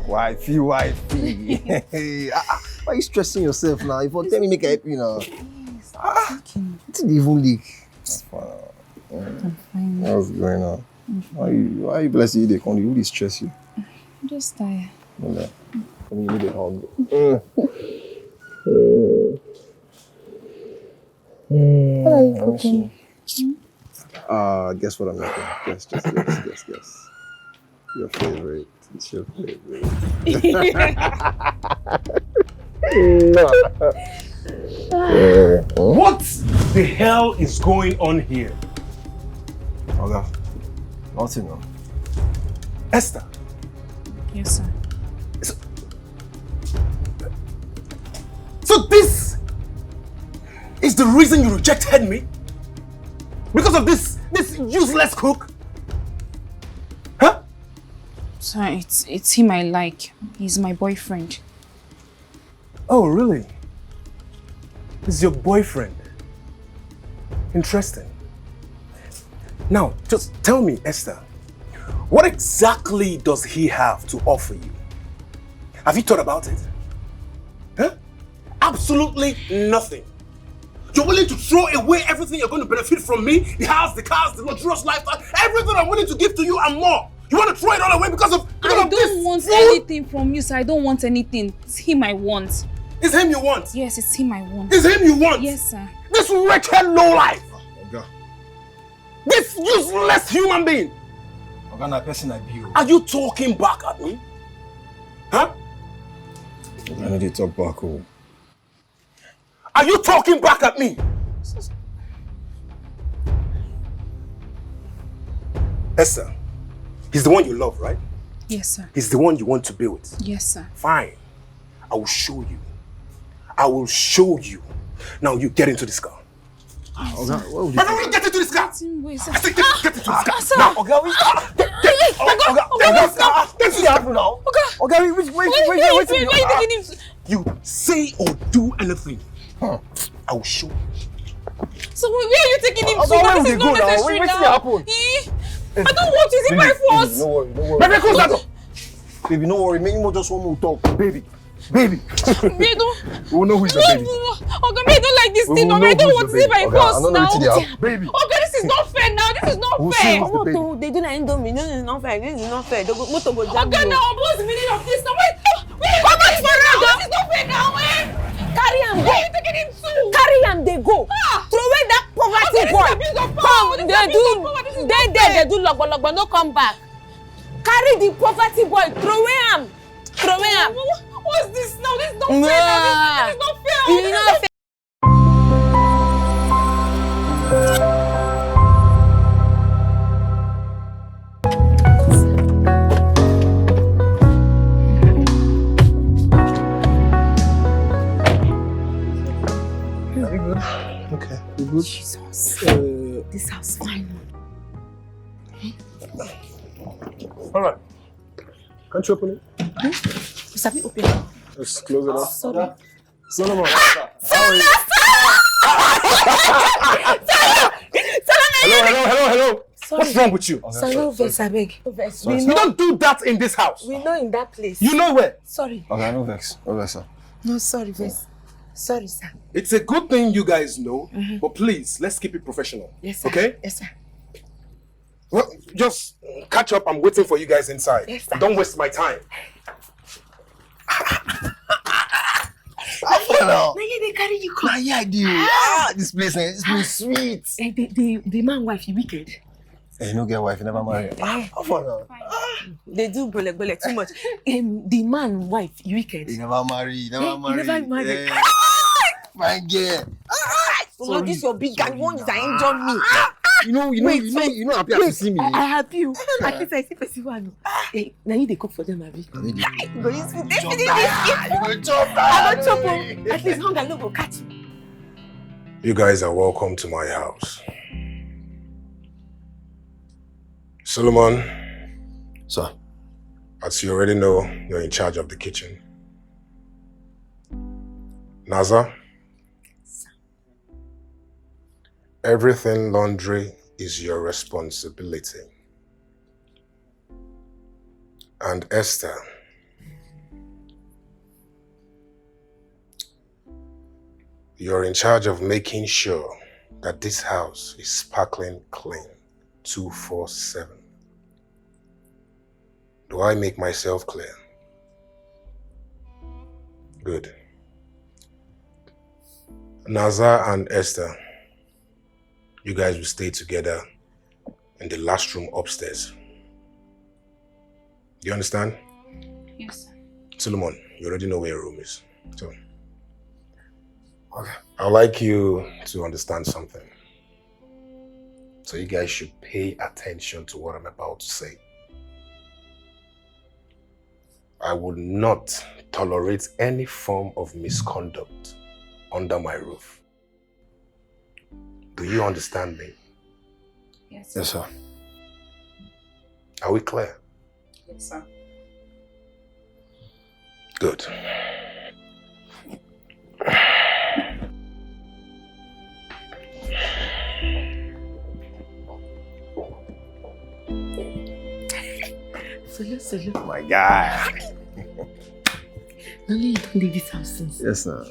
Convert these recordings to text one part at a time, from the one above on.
Wifey. Why are you stressing yourself now? If you tell me make a help you now. It's even leak. I'm fine. What's going on? Why are you blessing you? They can't really stress you. I'm just tired. Okay. You need a hug. What are you cooking? Guess what I'm making? Guess. Your favorite. It's your favorite. What the hell is going on here? Okay. Nothing. No. Esther. Yes, sir. So this is the reason you rejected me? Because of this useless cook? Huh? Sir, it's him I like. He's my boyfriend. Oh, really? He's your boyfriend? Interesting. Now, just tell me, Esther, what exactly does he have to offer you? Have you thought about it? Huh? Absolutely nothing. You're willing to throw away everything you're going to benefit from me? The house, the cars, the luxurious lifestyle, everything I'm willing to give to you and more. You want to throw it all away because of this? I don't want anything from you, sir. I don't want anything. It's him I want. It's him you want? Yes, it's him I want. It's him you want? Yes, sir. This wretched lowlife! Okay. This useless human being! Okay, na person I be. Are you talking back at me? Huh? I need to talk back home. Are you talking back at me? Esther, he's the one you love, right? Yes, sir. He's the one you want to be with. Yes, sir. Fine. I will show you. I will show you. Now you get into this car. Okay, what would you No, get into this car! Let him wait, sir. I said get into this car! Sir. Now, okay, get to the happen now. Okay, wait. Why are you taking him? You say or do anything. I will show you. So where are you taking him to? where This is will not they go now? necessary What's now. the happen? I don't want to see my force. No worry. Baby, close that door. Baby, no worry. Make me just one more talk. Baby. Me don't. We will know who is your baby. Okay, me don't like this thing. will I know don't who's want to your see my baby. force I don't know now. what they have. Baby. Okay, this is not fair now. This is not We'll fair. see who's the baby. They do not indomie. This is not fair. This is not fair. Motor go jam Okay, you. now what's the meaning of this? Now wait, this is not fair now. Carry am go. Where are you taking him to? Carry am they go. Throw away that poverty boy. Come, they do logbo. No come back. Carry the poverty boy. Throw away am. What's this now? This is not fair now. This is not fair. It's not fair. Okay, you good? Jesus. This house fine. Alright. Can't you open it? Sabi open it. Just close it up. Sorry. Solomon. Hello. What's wrong with you? Sorry, no vex, abeg. You don't do that in this house. We know in that place. You know where? Sorry. Okay, no vex, sir. No, sorry, vex. Sorry, sir. It's a good thing you guys know, but please, let's keep it professional. Yes, sir. Okay? Yes, sir. Well, just catch up. I'm waiting for you guys inside. Yes, sir. Don't waste my time. Now they carry you come. Yeah, I do. This place is sweet. The man wife, you wicked. Hey, you no get wife, you never marry. They do bole too much. The man wife, you wicked. You never marry. You never marry. Fine girl. So this your big guy. One is I enjoy me. You know, happy to see me. I happy you. At least I see festival. Hey, now you they cook for them, Abi. Go use food. This. You go chop I go chop. At least hunger no go catch me. You guys are welcome to my house. Solomon, Sir. as you already know, you're in charge of the kitchen. Naza, everything laundry is your responsibility. And Esther, you're in charge of making sure that this house is sparkling clean 24/7. Do I make myself clear? Good. Nazar and Esther, you guys will stay together in the last room upstairs. You understand? Yes, sir. Solomon, you already know where your room is. So, Okay. I'd like you to understand something. So you guys should pay attention to what I'm about to say. I would not tolerate any form of misconduct under my roof. Do you understand me? Yes, Yes, sir. Are we clear? Yes, sir. Good. Solo. My guy. Only you don't leave this house since. Yes, sir.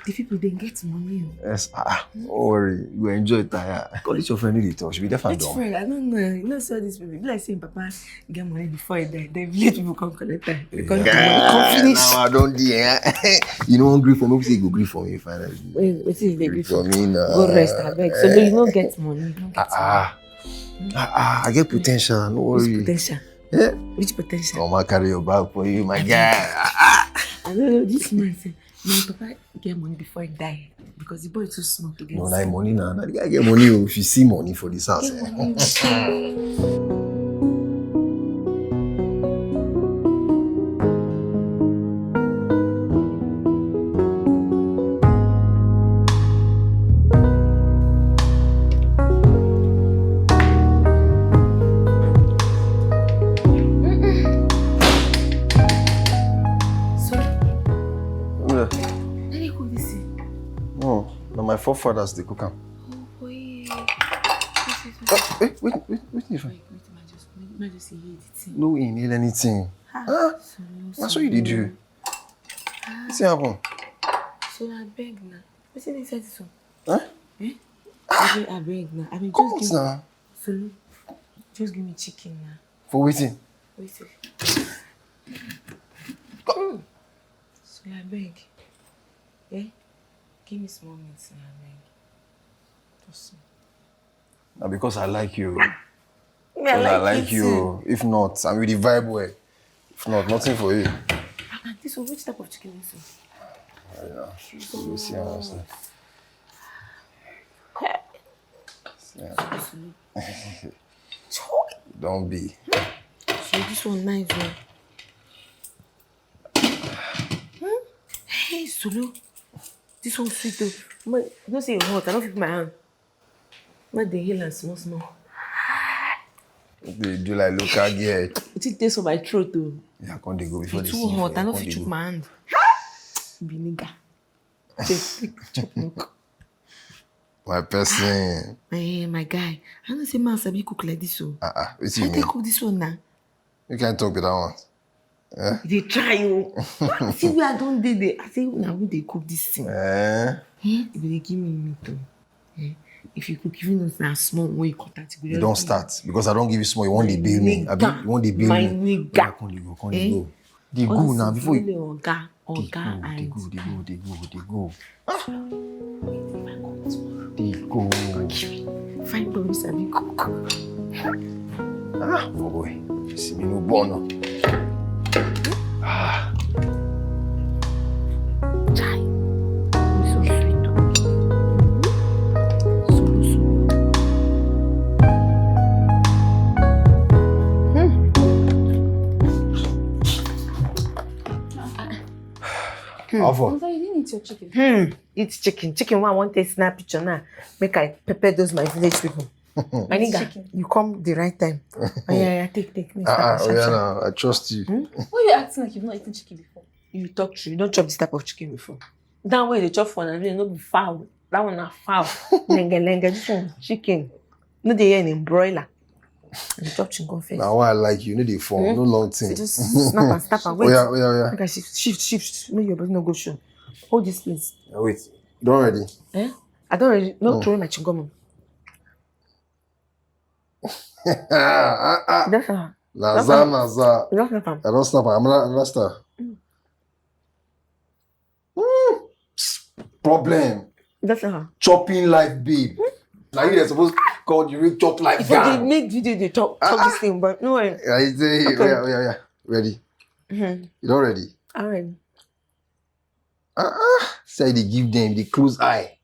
The people they get money. Yes. Don't worry. You will enjoy it. Call it your friend. Need it. She be there for Which done. friend? I don't know. You know, so these people. Be like saying, Papa get money before he die. The village people come collect time. Because the money come finish. Now I don't dare. You don't agree for me. Say go agree for me finally. Wait, see, they agree For me now. Go rest, I beg. So you don't get money. You don't get money. I get potential. No Which worry. potential? Yeah. Which potential? Come and carry your bag for you, my guy. I don't know. This man say, my papa get money before he die because the boy too small to get. No, like money now. Nah. The guy get money if you see money for this house. Get money. My forefathers they cook am. Oh boy. Wait, you find? Wait, just hear the thing. No inhale anything. That's what you did do. What's happen? So I beg now. What's in inside this one? Huh? Eh? I beg now. I mean Come just on now. So just give me chicken now. For waiting. Wait. So I beg. Eh? Give me small minutes now, I beg. Just Now because I like you. I Because I like it you. too. If not, I'm with the vibe way. If not, nothing for you. And this one, which type of chicken is it? You see how I'm saying. Don't be. So this one nice one. Hey, Solo. This one sweet though. Man, don't say it's hot. I don't feel my hand. Man, they heal and small. They do like local girl. It tastes for my throat though. Yeah, can't they go before It's they too see hot. you? I don't Can't feel they chook go? my hand. Be nigga. Chop milk. My person. My guy. I don't say man sabi cook like this so. What I you mean? cook this one now. You can't talk with that one. They try you. See where I don't do I say now we they cook this thing. If they give me meat though. If you cook even if na small when you cut that. You don't start because I don't give you small. You want the bill me. Nigga. You want the bill My me. nigga. Yeah, Can't they go? They go now before you. Oga They and go. They go. fine boy sabi cook. Oh boy. See me no born. Chai. It's so sweet though. How far? Mother, you didn't eat your chicken. It's chicken. Chicken one I want to snap picture now. Make I prepare those my village people. My nigga, chicken. you come the right time. Yeah, take. Now I trust you. Why are you acting like you've not eaten chicken before? You talk true. You don't chop this type of chicken before. That way they chop for and no be fowl. That one na fowl. Lenge. This one chicken. No they hear in broiler. And chop chingon first. Now why I like you, the phone, no long thing. Just snap and snap and wait. Oh yeah. Okay, shift. Make your body no go show. Hold this please. Wait, you don't ready? Eh? I don't ready. No throw my chingom. That's her. Naza. You don't snap am. I don't snap. I'm not star. Problem. That's her. Chopping life, babe. Like you're supposed to call you real chop life. If they make video, they talk this thing, but no way. I say, Okay. yeah. Ready? Mm-hmm. You don't ready? All right. Say they give them the close eye.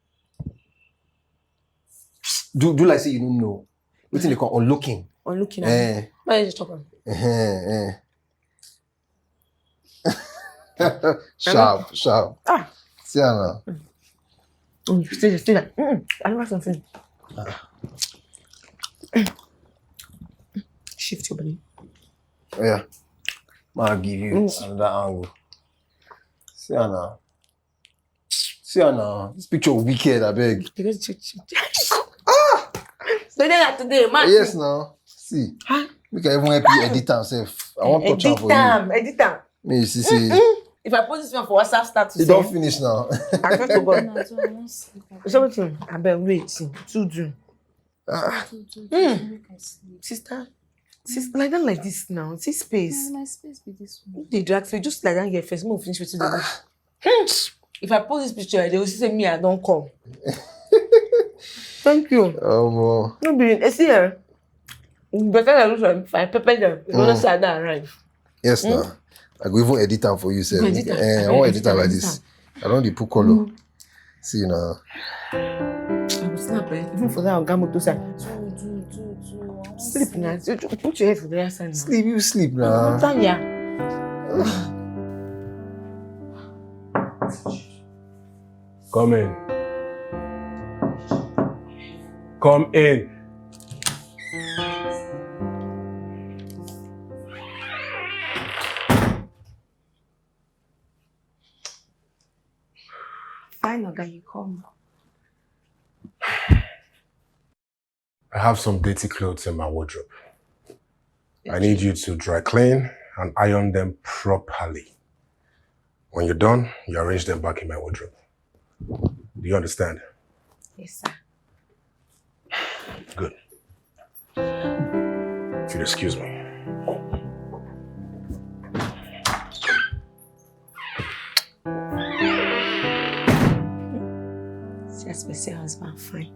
Do like say you don't know. What they call on looking. On looking at me. Why did you talk on? Sharp. See now. Stay there. I don't want something. Shift your body. Yeah. I'll give you another angle. See now. This picture wicked, I beg. So then today, man. Yes, now. See. We can even help you edit yourself. I want to touch for you. Edit time. Me, you see. If I post this one for WhatsApp status, You don't finish now. I just forgot. Something. I better wait. To do. Sister, like that like this now. See space. My space be this one. They drag so just like that here first. Move finish with the If I post this picture, they will say me I don't come. Thank you. No. No be see here. Better than look like if I pepper them. You know say that arrive. Yes, now. I go even edit them for you, sir. Edit am. I want edit them like this. I don't put color. See now. I will snap it. Even for that, I'll gamble to say. Sleep now. Put your head for the other side now. Sleep, you sleep now. Time yeah. Come in. Come in. Fine, Oga, you come. I have some dirty clothes in my wardrobe. I need you to dry clean and iron them properly. When you're done, you arrange them back in my wardrobe. Do you understand? Yes, sir. Good. If you'd excuse me. Just be say husband fine.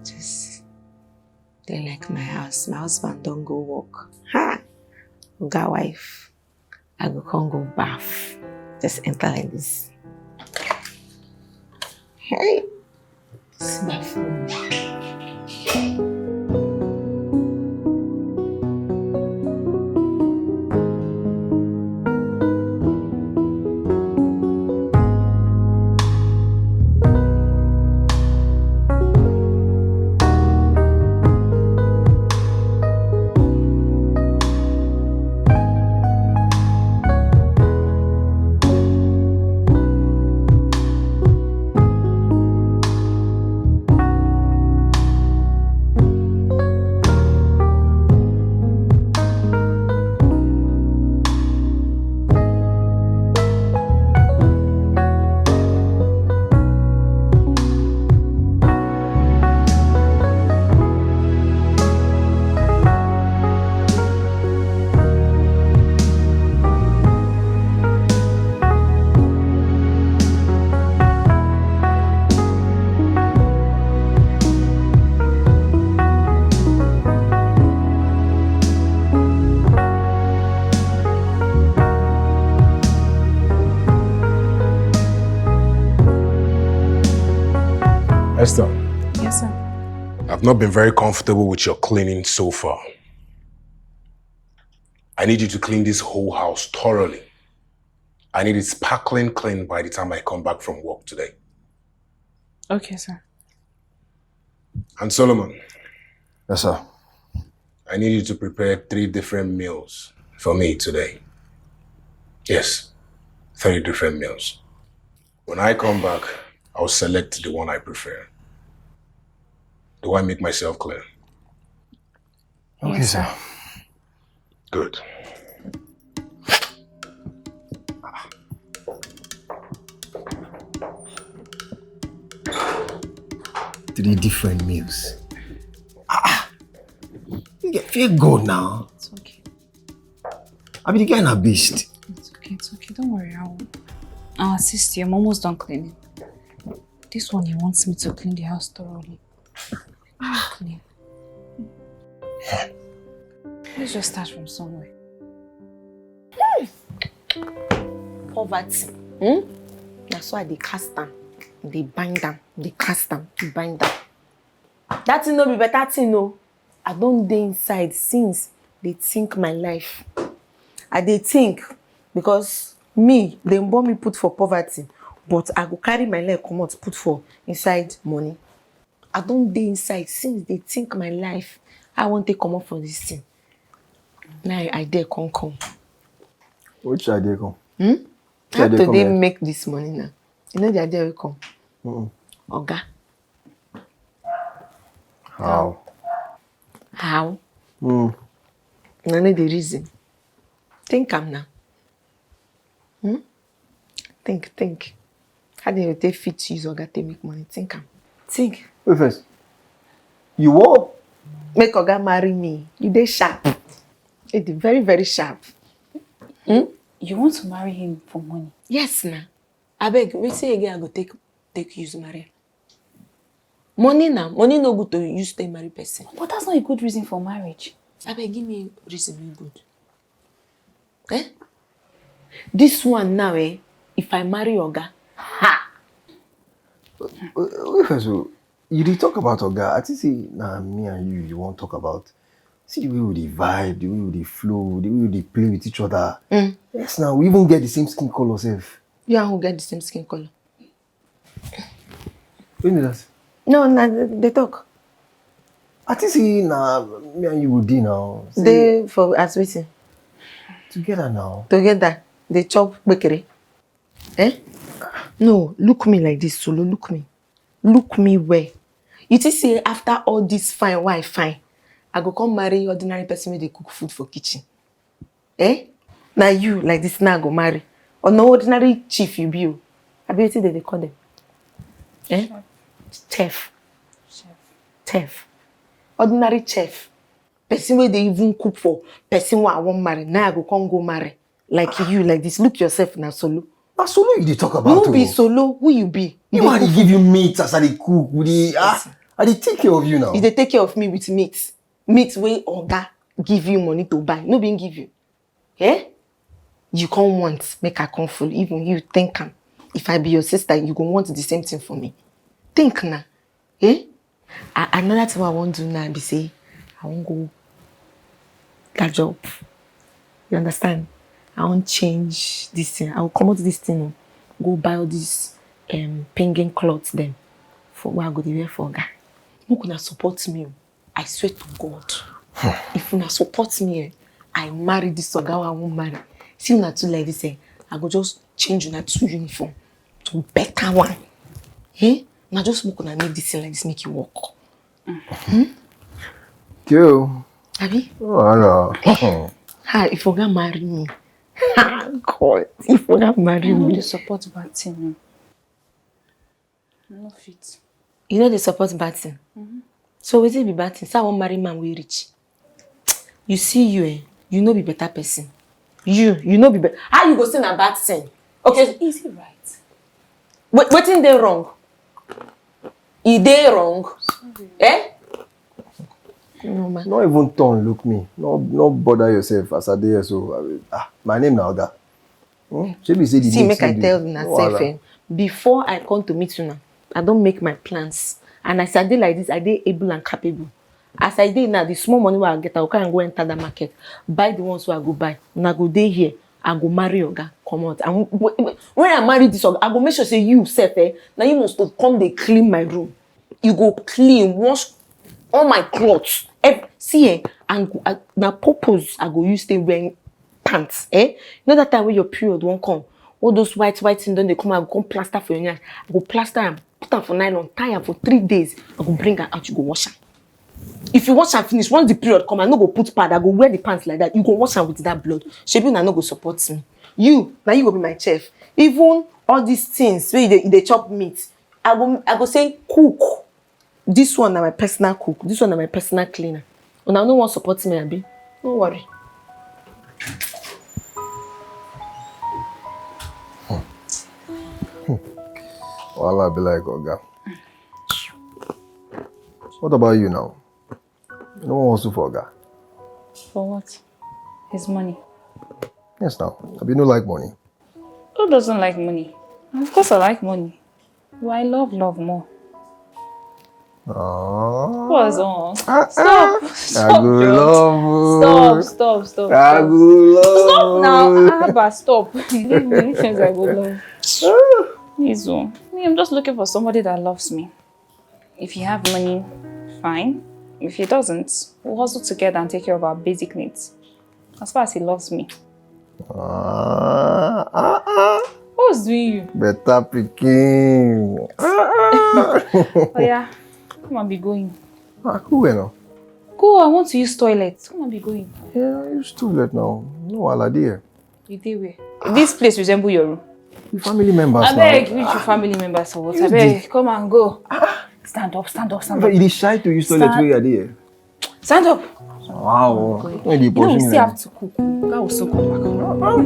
Just they like my house. My husband don't go work. Ha! Oga wife. I go come go bath. Just enter like this. Hey! It's my phone. Esther. Yes, sir. I've not been very comfortable with your cleaning so far. I need you to clean this whole house thoroughly. I need it sparkling clean by the time I come back from work today. Okay, sir. And Solomon. Yes, sir. I need you to prepare 3 different meals for me today. Yes, 3 different meals. When I come back, I'll select the one I prefer. Do I make myself clear? Okay, Yes, sir. Good. Three different meals. You get feel good now. It's okay. I mean, the guy na beast. It's okay. Don't worry. I'll assist you. I'm almost done cleaning. This one, he wants me to clean the house thoroughly. Clean. Let's just start from somewhere. Poverty. That's why they cast them. They bind them. They cast them. They bind them. That thing no be better thing, no. I don't dey inside since they think my life. I dey think because me, they born me put for poverty, but I go carry my leg come out put for inside money. I don't dey inside since they think my life. I want to come up for this thing. Now I dare come. Which idea come? How idea do come they here? make this money now? You know the idea will come. Oga. How? How? No need the reason. Think am now. Think. How do you take fit to use Oga to make money? Think am. Think. Wait first. You what? Make Oga marry me. You dey sharp. You dey very, very sharp. You want to marry him for money? Yes, na. Abeg, wetin again I go take use marry? Money na. Money no good to use take marry person. But that's not a good reason for marriage. Abeg, give me reason wey good. This one now, if I marry Oga, Wait first. You did talk about Oga. I think say nah, me and you won't talk about. See the way we dey vibe, the way we dey flow, the way we dey play with each other. Yes, now we even get the same skin color, self. you and who get the same skin color? When did that? No, they talk. I think say nah, me and you would do now. Say, They for as waiting together now. together. They chop bakery. No, look me like this, Solo. Look me where. You think say after all this fine, why fine? I go come marry ordinary person where they cook food for kitchen. Now you like this now go marry. Or no ordinary chief you be. I bet they call them. Chef. Ordinary chef. Person where they even cook for person who I won't marry. Now I go come go marry. Like you, like this. Look yourself now, Solo. Now solo you dey talk about. You be Solo, who you be? You want to give you meat as I dey cook. I dey take care of you now. You dey take care of me with meat. Meat wey Oga give you money to buy. No being give you. You can't want make I come full. Even you think am. If I be your sister, you go want the same thing for me. Think now. Another thing I want to do now be say, I won't go that job. You understand? I won't change this thing. I will come out this thing. Go buy all these penguin clothes then. For where I go to wear for Oga. Who gonna support me? I swear to God. If you support me, I marry this Oga I won't marry. See una two like this, I go just change una two uniform to better one. Now just make una make this thing like this, make it work. Kill. Abi? Oh no. If Oga marry me. God, if Oga marry You know me. the support bad thing. I'm not fit. You know they support bad thing. So will it be bad thing? So I won't marry man we rich. You see you know be better person. You know be better. How you go say na bad thing? Okay, Is it right? wetin dey wrong? E dey wrong? No man. Not even turn look me. No bother yourself as I dey so. My name na Oga. She be say the See, name make I still tell dey. una No sef, wahala. before I come to meet una, I don't make my plans. And as I dey like this, I dey able and capable. As I dey now, the small money wey I get, I go carry and go enter the market, buy the ones wey I go buy. Una go dey here, I go marry Oga, come out. And when I marry this Oga, I go make sure say you sef, now you must to come dey clean my room. You go clean, wash all my clothes. See, and na purpose I go use stay wearing pants. You know that time when your period won't come, all those white things then they come, I go come plaster for your nyash. I go plaster them, put them for nylon, tie them for 3 days. I go bring her out, you go wash her. If you wash and finish, once the period come, I no go put pad, I go wear the pants like that. You go wash am with that blood. Shebi una no go support me. You go be my chef. Even all these things where they chop meat, I go say cook. This one na my personal cook. This one na my personal cleaner. Una no wan support me, abi? No worry. Well, I'll be like, Oga. What about you now? No one wants to for Oga. For what? His money. Yes, now. I be no like money. Who doesn't like money? Of course I like money. But I love more. What's on? Stop! I go love. Stop. I go love. Stop now! Abba, stop. Leave me. I go love. Please, me, I'm just looking for somebody that loves me. If you have money, fine. If he doesn't, we'll hustle together and take care of our basic needs. As far as he loves me. Who's doing you? Better picking. Oh yeah, come and be going. Cool now. Go, I want to use toilet. Come and be going. Yeah, it's too late now. No idea. You did where? This place resemble your room. Your family members I beg, which your family members for what? I beg, come and go. Stand up. It is shy to use toilet where you are there. Stand up. Wow. You know we still have to cook. God will soon come back.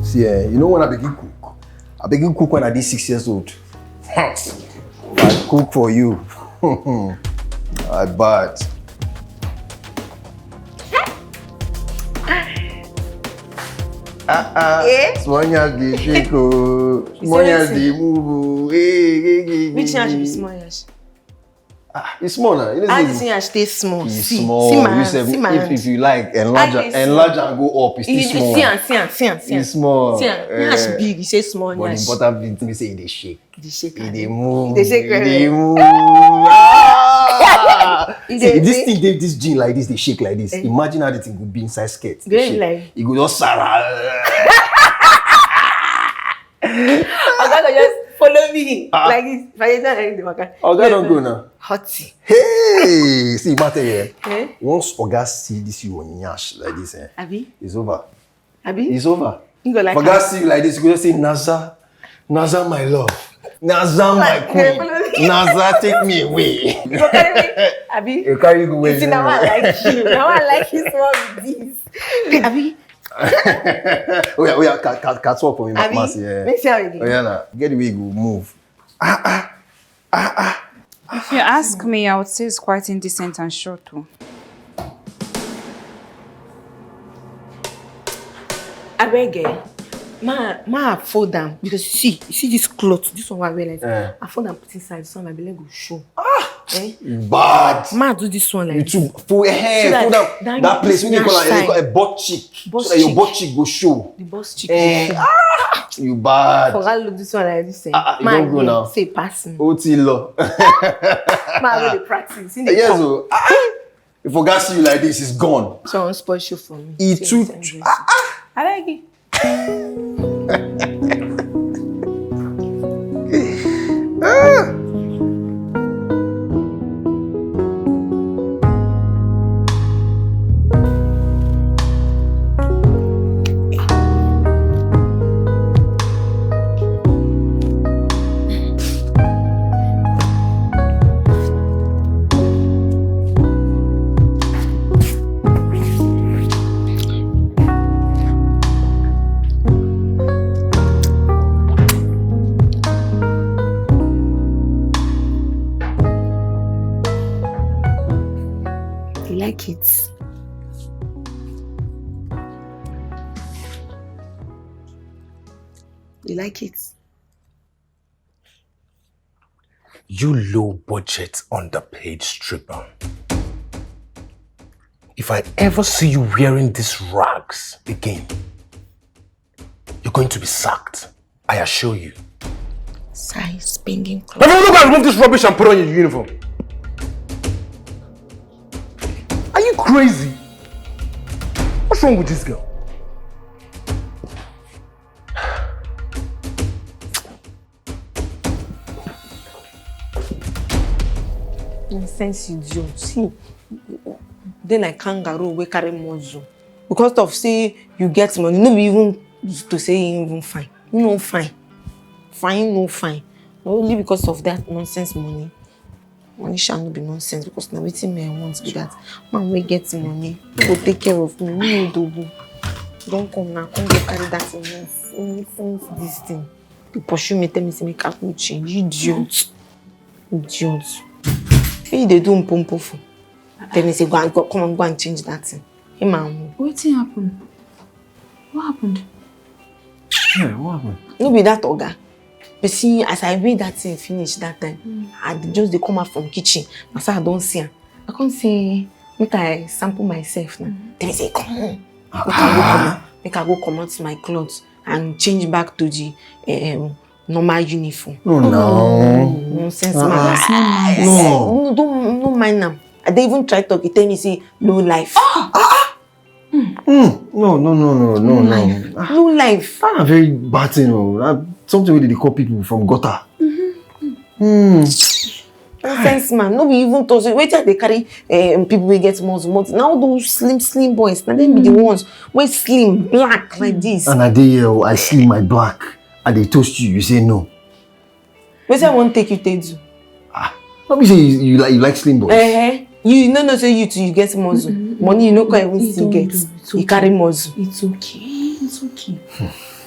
See, you know when I begin cook? I begin cook when I did 6 years old. I cook for you. I bad. Small yash dey shake oh. Small yash dey move oh. Which yash be small yash? It's small now. You know, How this yash stay small? it's See small. my You hand, said see my hand. if you like enlarge and go up, it's still small. See am. It's small. See am. Yash big, you say small But the yash. important thing is say it dey shake. The shake. It dey move. Dey shake It well dey well. move. See, this thing, this jean like this, they shake like this. Imagine how the thing would be inside skirt. Very like. It go just Sarah. Oga go just follow me like this. If I enter like the waka. Oga don't go now. Hotty. Hey, see, matter here. Eh? Once Oga see this you on yash like this, Abi? it's over. Abi? It's over. You go like Oga see you like this, you go just say Naza, my love, Naza, my queen, Naza, take me away. You go carry me. Abi? You carry go away. You see, now I like you. Now I like you so with this. Abi? Oh yeah, catch walk for me, Abi? Mass, yeah. Make sure again. Oh yeah, nah. Get the way you go move. If you ask me, I would say it's quite indecent and short too. I beg ma fold am because you see this cloth, this one I wear like I fold am put inside, so my belly go show. Bad. Ma do this one like You too full hair, So full that- down that place when you call a butt cheek, Butt so that your cheek. butt cheek go show. the boss chicken. You bad. For God look this one like this. you don't go now. Say pass me. Oti lo. Ma go dey practice. In the Yes, oh. If Oga see you like this, it's gone. Someone spoil show for me. He Say too. it's embarrassing. I beg you. You like it? You like it? You low budget underpaid stripper. If I ever see you wearing these rags again, you're going to be sacked. I assure you. Size spending clothes. Everyone look and remove this rubbish and put on your uniform. Are you crazy? What's wrong with this girl? Nonsense idiot. See, they like kangaroo we carry muzzle. Because of say you get money, no be even to say you even fine. No fine. Fine, no fine. Only because of that nonsense money. Money shall not be nonsense because now waiting me I want be that man we get money, he will take care of me. Me no do. Don't come now, come go carry that nonsense this thing. To pursue me, tell me say make I go change. Idiot. Idiot. Hey, they do mpompo for. Tell me say come on, go and change that thing. Hey man. What happened? What happened? Yeah, what happened? No be that oga. But see, as I read that thing finish that time, I just they come out from kitchen. That's why I don't see her. I can't say make I sample myself now. Then I say, come on. Make I go come out my clothes and change back to the normal uniform. No. Nonsense, man. No, don't mind them. They even try to tell me say low life. No. Low life. That's a very bad thing. That's something where they call people from gutter. Nonsense, man. No be even told you. Wait till they carry people will get muscle. Now those slim boys. Now they be the ones where slim, black like this. And a day I see my black and they toast you, you say no. Wait, I won't take you to. Let me say you like slim boys. You no say you too, you get muscle. Money you know quite even still get. You carry muscle. It's okay. It's okay.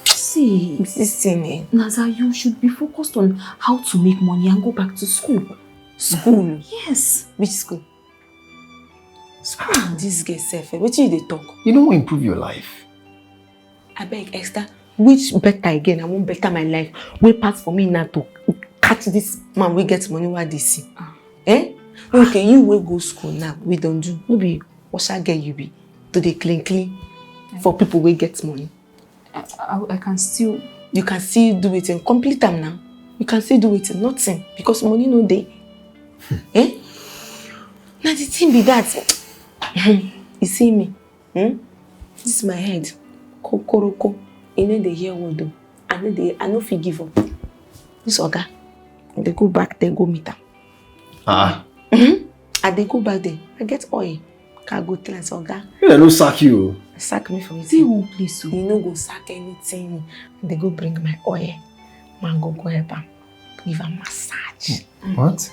See, This thing, Naza, you should be focused on how to make money and go back to school. School? Yes. Which school? This girl self, what you they talk? You don't want to improve your life. I beg Esther, which better again? I won't better my life. Wait pass for me now to catch this man we get money while they see. Okay, you will go school now. We don't do. No be what shall get you be to the clean for people we get money. I can still. You can still do it and complete them now. You can still do it and nothing because money no day. Now the thing be that. You see me? This is my head. Kokoroko. You know they hear what do. I know if you give up. This oga. They go back, they go meet them. And they go back there. I get oil. Can go tell us oga. They don't sack you. Sack me for it. They won't please you. You no go sack anything. They go bring my oil. Man go help am. Give a massage. What?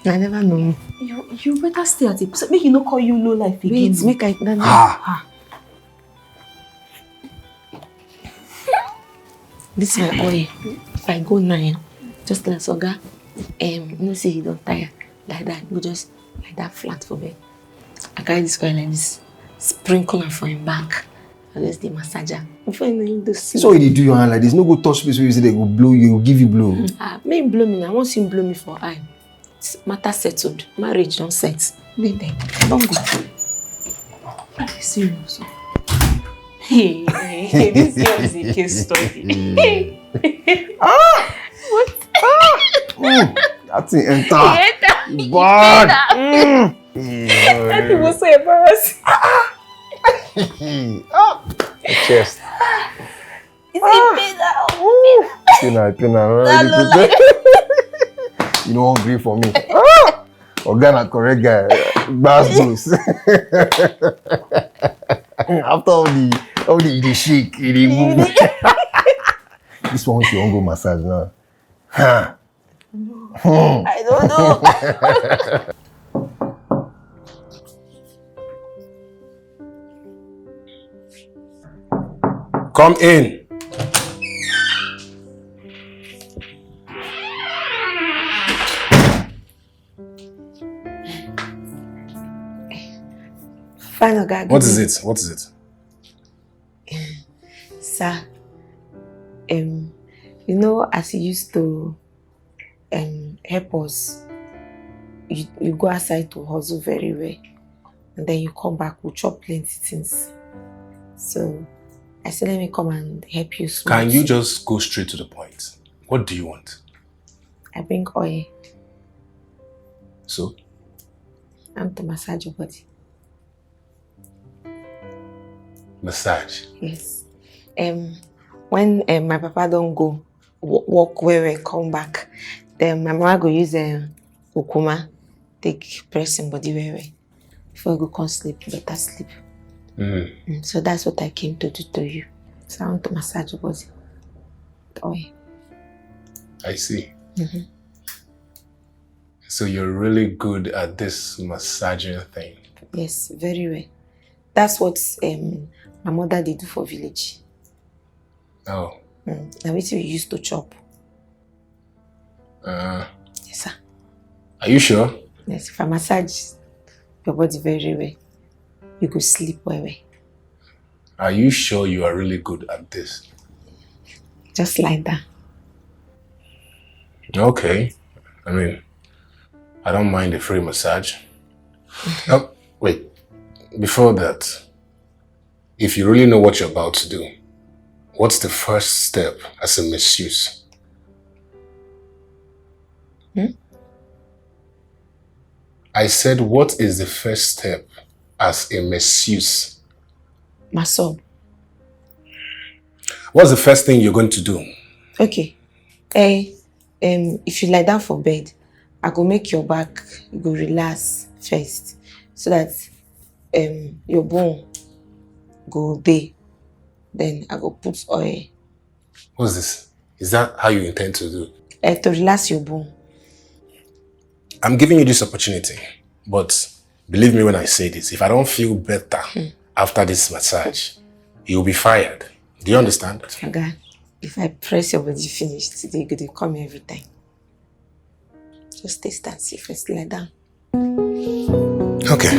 I never know. You better stay at it. Make you not call you low life again. Wait, make I. This is my oil. If I go now, just like Soga, no say he don't tire like that. Go just like that flat for me. I carry this oil like this, sprinkle it for him back. I just the massager. Before you know him do see. So you do your hand like this. No go touch place where you say they go blow you, give you blow. Make him blow me now. Once him blow me for eye, matter settled. Marriage don't set. Leave them. Don't go. Serious. Hey, this girl is a case study. What? That thing enter. Bad. That thing was so embarrassing. Chest. Is it Pinna. You know, hungry for me. Organa correct guy. Bass juice. After all the shake, the move. This one she won't go massage now. I don't know. Come in. Final guy. What is it? What is it? Sir, you know, as you used to help us, you go outside to hustle very well, and then you come back, we chop plenty things. So I said, let me come and help you. Can you just go straight to the point? What do you want? I bring oil. So? I'm to massage your body. Massage? Yes. When my papa don't go walk where we come back, then my mama go use ukuma take pressing body well. Before you go come sleep, better sleep. So that's what I came to do to you. So I want to massage your body. Oil. I see. So you're really good at this massaging thing. Yes, very well. That's what my mother did do for village. Oh. Now what we used to chop. Yes, sir. Are you sure? Yes, if I massage your body very well, you go sleep well. Are you sure you are really good at this? Just like that. Okay. I mean, I don't mind a free massage. Oh, wait. Before that, if you really know what you're about to do, what's the first step as a masseuse? I said, what is the first step as a masseuse? Massage. What's the first thing you're going to do? Okay. If you lie down for bed, I go make your back go relax first, so that your bone go day. Then I go put oil. What's this? Is that how you intend to do? To relax your bone. I'm giving you this opportunity, but believe me when I say this, if I don't feel better after this massage, you'll be fired. Do you understand? Aga, if I press your body finish today, you go come every time. Just stay stand, see first, lie down. Okay.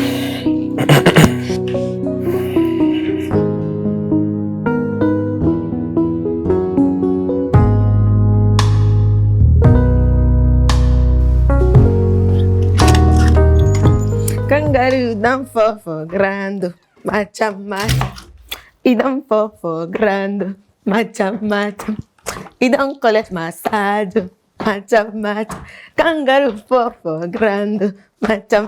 Kangaroo don't fall for grand, macha. He don't fall for grand, macha. He don't collect massage, macha. Kangaroo fall for grand, macha.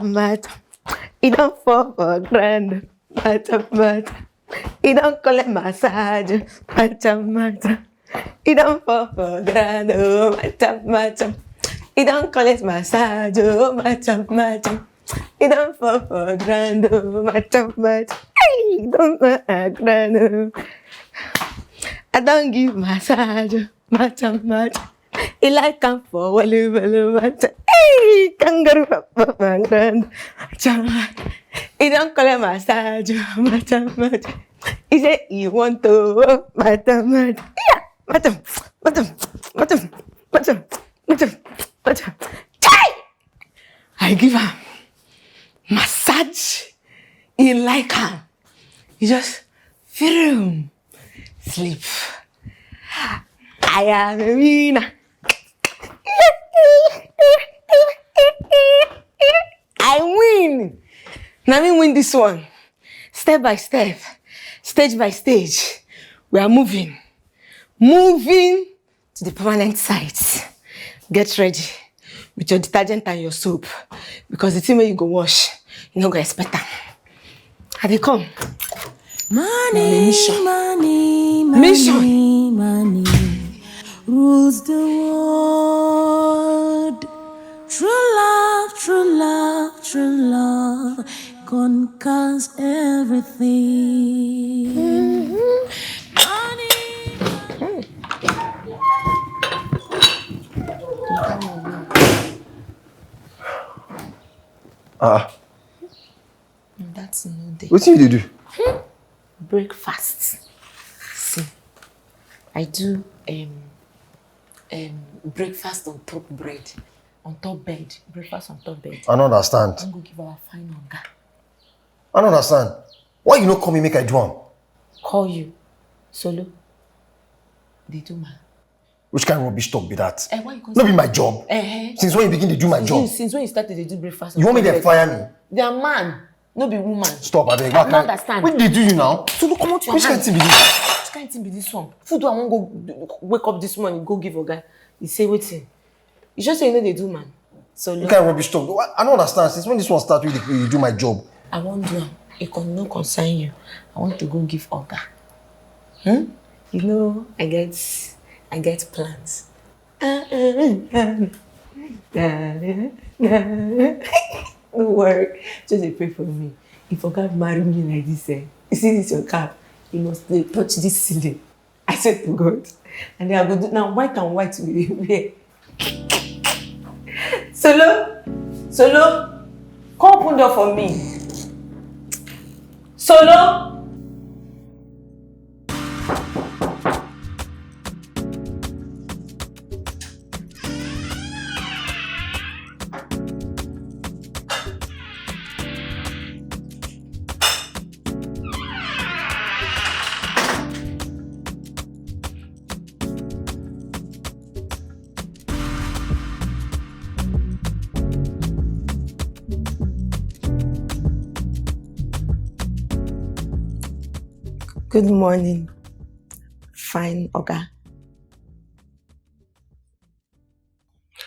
He don't fall for grand, macha. He don't collect massage, macha. He don't fall for grand, macha. He don't collect massage, macha. He don't fall for grand, macha. He don't grand. I don't give massage, macha. He like come for well, macha. Hey, kangaroo for grand, macha. He don't collect massage, macha. He say he want to, macha. Yeah, macha. I give him massage. He like him. He just film sleep. I am a winner. I win. Now me win this one. Step by step, stage by stage. We are moving to the permanent site. Get ready with your detergent and your soap, because the thing where you go wash, you no go expect them. How they come? Money, money rules the world. True love conquers everything. Money. That's no day. What did you do? Breakfast. See, I do breakfast on top bread, on top bed. Breakfast on top bed. I don't understand. I'm gonna give our fine hunger. I don't understand. Why you not call me make I do am? Call you, solo. They do man. Which kind of rubbish talk be that? Why you Not be my job. Since when you begin to do my job? Since when you started to do breakfast? You want me to fire me? They are man, no be woman. Stop, I beg. I don't understand. What did they do you now? Solo, come out your Which kind hand. of thing be this? Which kind of thing be this one? Food do I want go wake up this morning, go give a guy. He say waiting. You just say you know they do man. Solo. What kind of rubbish talk? I don't understand. Since when this one start, you do my job? I won't do it. Can no concern you. I want to go give Oga. You know, I get plans. No worry. Just dey pray for me. If Oga marry me like this, you see this your car, you must dey touch this ceiling. I said to God. And then I go do now white and white we wear. Solo, come open door for me. Solo. Good morning, fine Oga.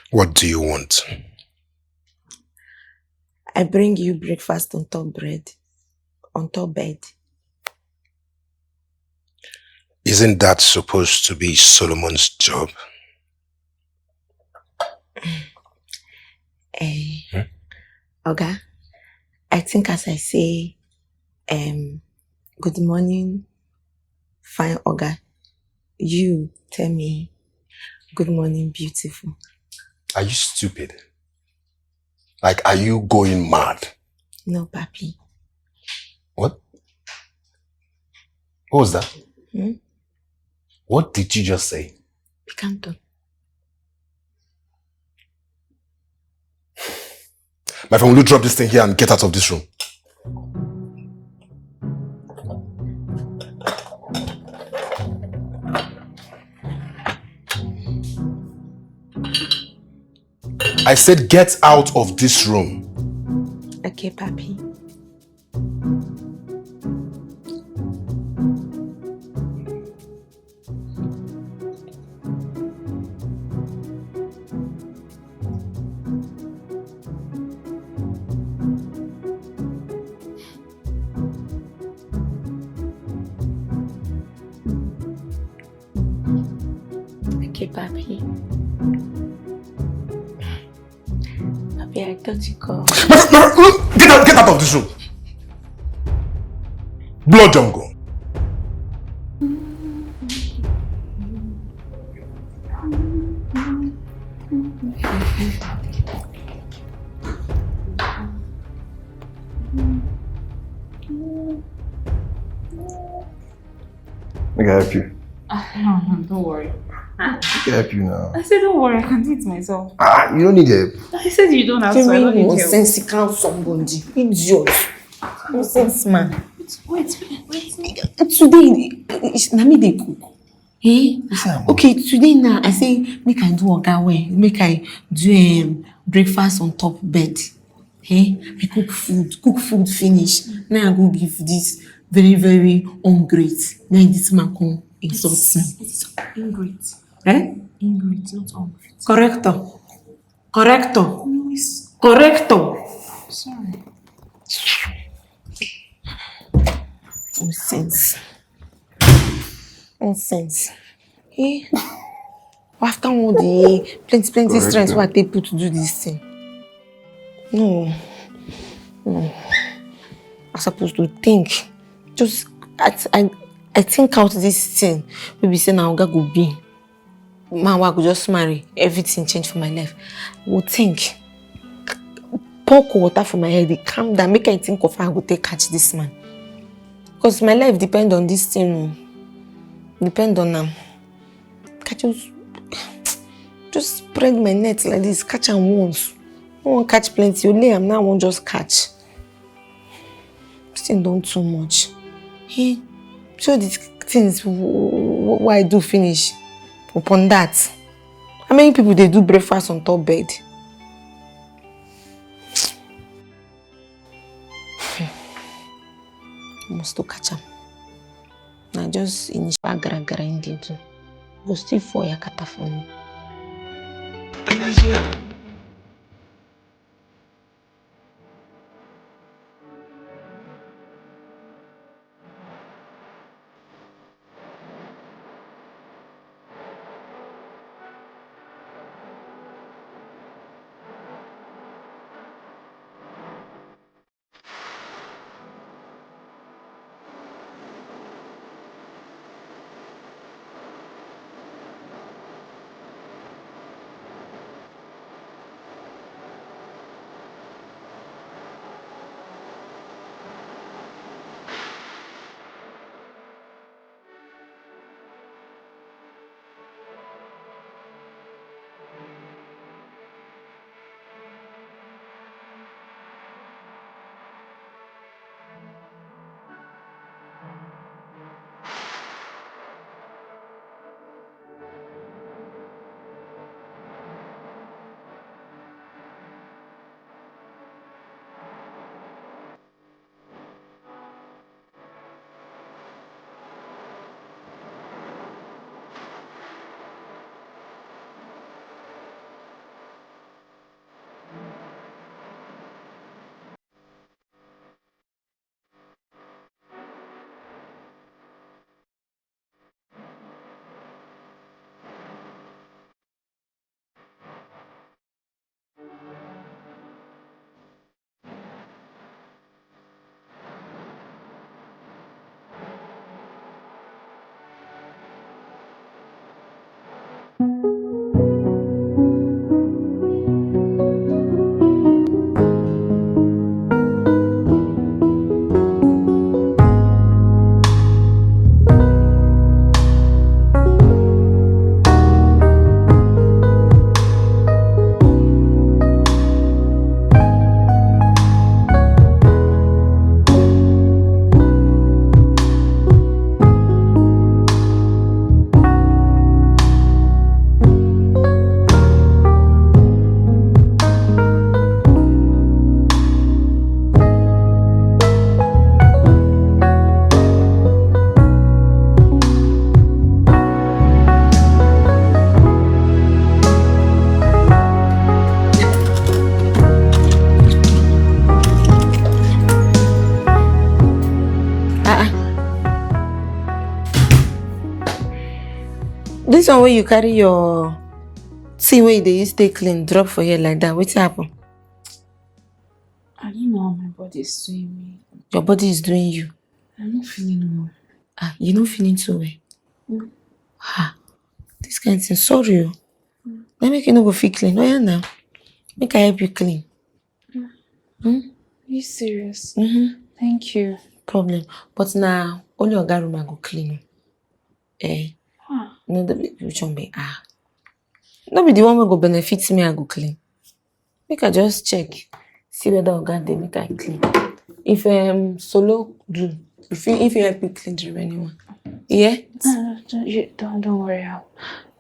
What do you want? I bring you breakfast on top bread, on top bed. Isn't that supposed to be Solomon's job? Oga, I think as I say, good morning, fine Oga, you tell me, good morning, beautiful. Are you stupid? Like, are you going mad? No, papi. What? What was that? Hmm? What did you just say? Picanto. My friend, will you drop this thing here and get out of this room? I said get out of this room. Okay, papi. Okay, papi. Papi, I thought you called. No, get out of this room. Blood jungle. I can help you. No, don't worry. I can help you now. I said don't worry, I can do it myself. You don't need help. I said you don't have to, I Very don't need help. nonsensical somebody. Idiot. Nonsense man. Wait. Today, na me dey cook. Okay, today now I say make I do oga well, make I do breakfast on top bed. I cook food finish. Now I go give this very, very ungreat. Now this man come insult me. It's ingrate. Ingrate, not ungreat. Corrector. No, it's... Corrector. Sorry. Nonsense. After all the plenty strength what they put to do this thing. No. I'm supposed to think. Just I think out this thing. Maybe say now Oga go be. Man, I go just marry. Everything change for my life. I will think. Pour cold water for my head. Calm down. Make I think of how I go take catch this man. Because my life depends on this thing. Depend on them. Just spread my net like this. Catch am once. I won't catch plenty. Only am now I won't just catch. Still done too much. So these things what I do finish. Upon that, how many people they do breakfast on top bed? Must to catch him. Now just initial grinding too. Go still for your kata for me. This one where you carry your tea where they stay clean, drop for here like that. What's happen? I don't know how my body is doing me. Your body is doing you. I'm not feeling well. You not feeling so well? This kind of thing, sorry. Let me make you no go feel clean. Oh yeah now. Make I help you clean. Are you serious? Thank you. Problem. But now only your room I go clean. No, which one be no be the one will go benefit me, I go clean. Make I just check. See whether Oga they make I clean. If solo do, if you help me clean the anyone. Yeah? Don't worry.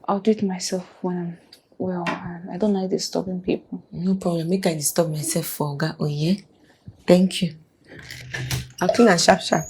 I'll do it myself when I'm well. I don't like disturbing people. No problem. Make I disturb myself for Oga. Oh yeah? Thank you. I'll clean and sharp. Sir.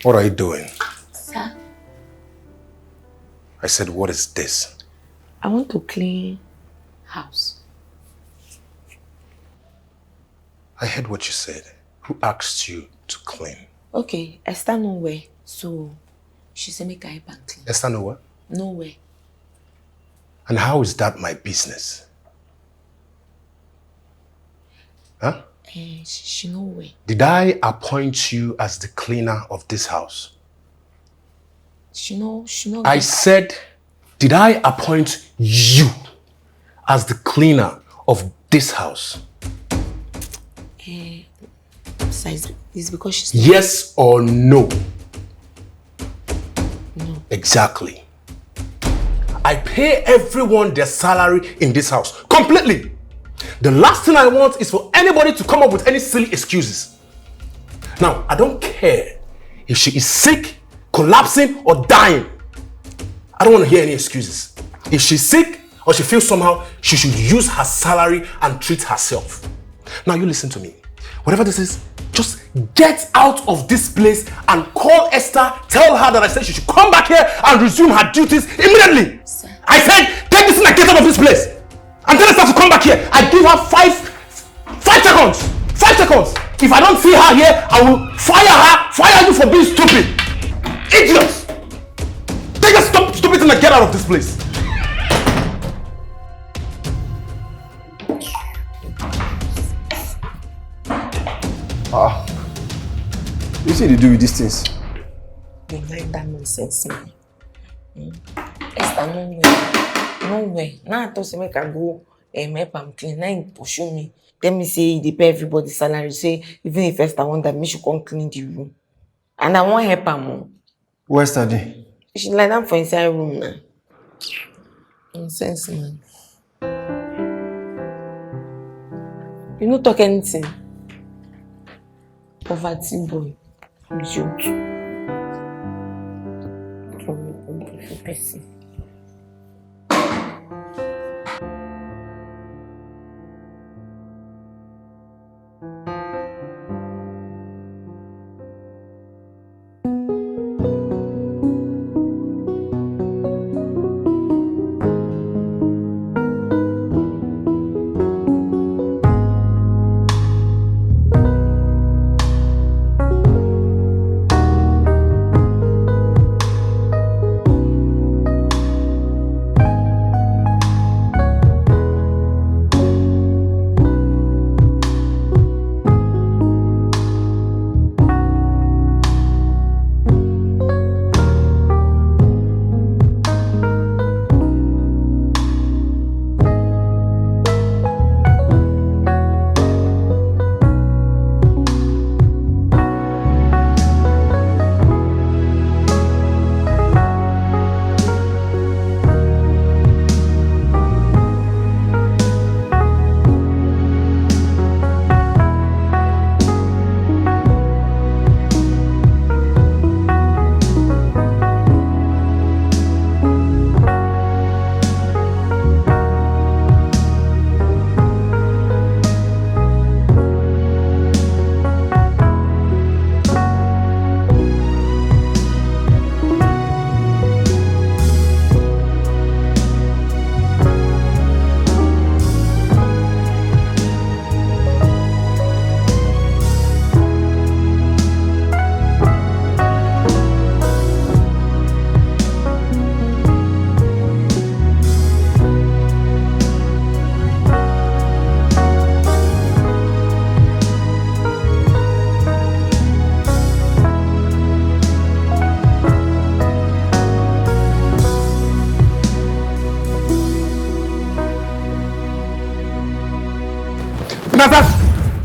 What are you doing? Sir? I said, what is this? I want to clean house. I heard what you said. Who asked you to clean? Okay, I stand nowhere, so she said make I help and clean. Esther nowhere? Nowhere. And how is that my business? Huh? She nowhere. Did I appoint you as the cleaner of this house? She know. I said, did I appoint you as the cleaner of this house? It's because she's... Yes or no? No. Exactly. I pay everyone their salary in this house. Completely. The last thing I want is for anybody to come up with any silly excuses. Now, I don't care if she is sick, collapsing, or dying. I don't want to hear any excuses. If she's sick or she feels somehow, she should use her salary and treat herself. Now, you listen to me. Whatever this is, just get out of this place and call Esther, tell her that I said she should come back here and resume her duties immediately. Sir. I said, take this thing and get out of this place. And tell Esther to come back here. I give her 5 seconds. 5 seconds. If I don't see her here, I will fire you for being stupid. Idiots. Take a stupid thing and get out of this place. You see they do with these things? You like that nonsense, man. Esther, no way. Now I thought she make her go help am clean. Now he pursue me. Tell me say they pay everybody salary. Say even if first I want that, me should come clean the room. And I want help am. Where's Tadi? She lie down for inside room now. Nonsense, man. You no talk anything. Poverty boy. Joke. Person.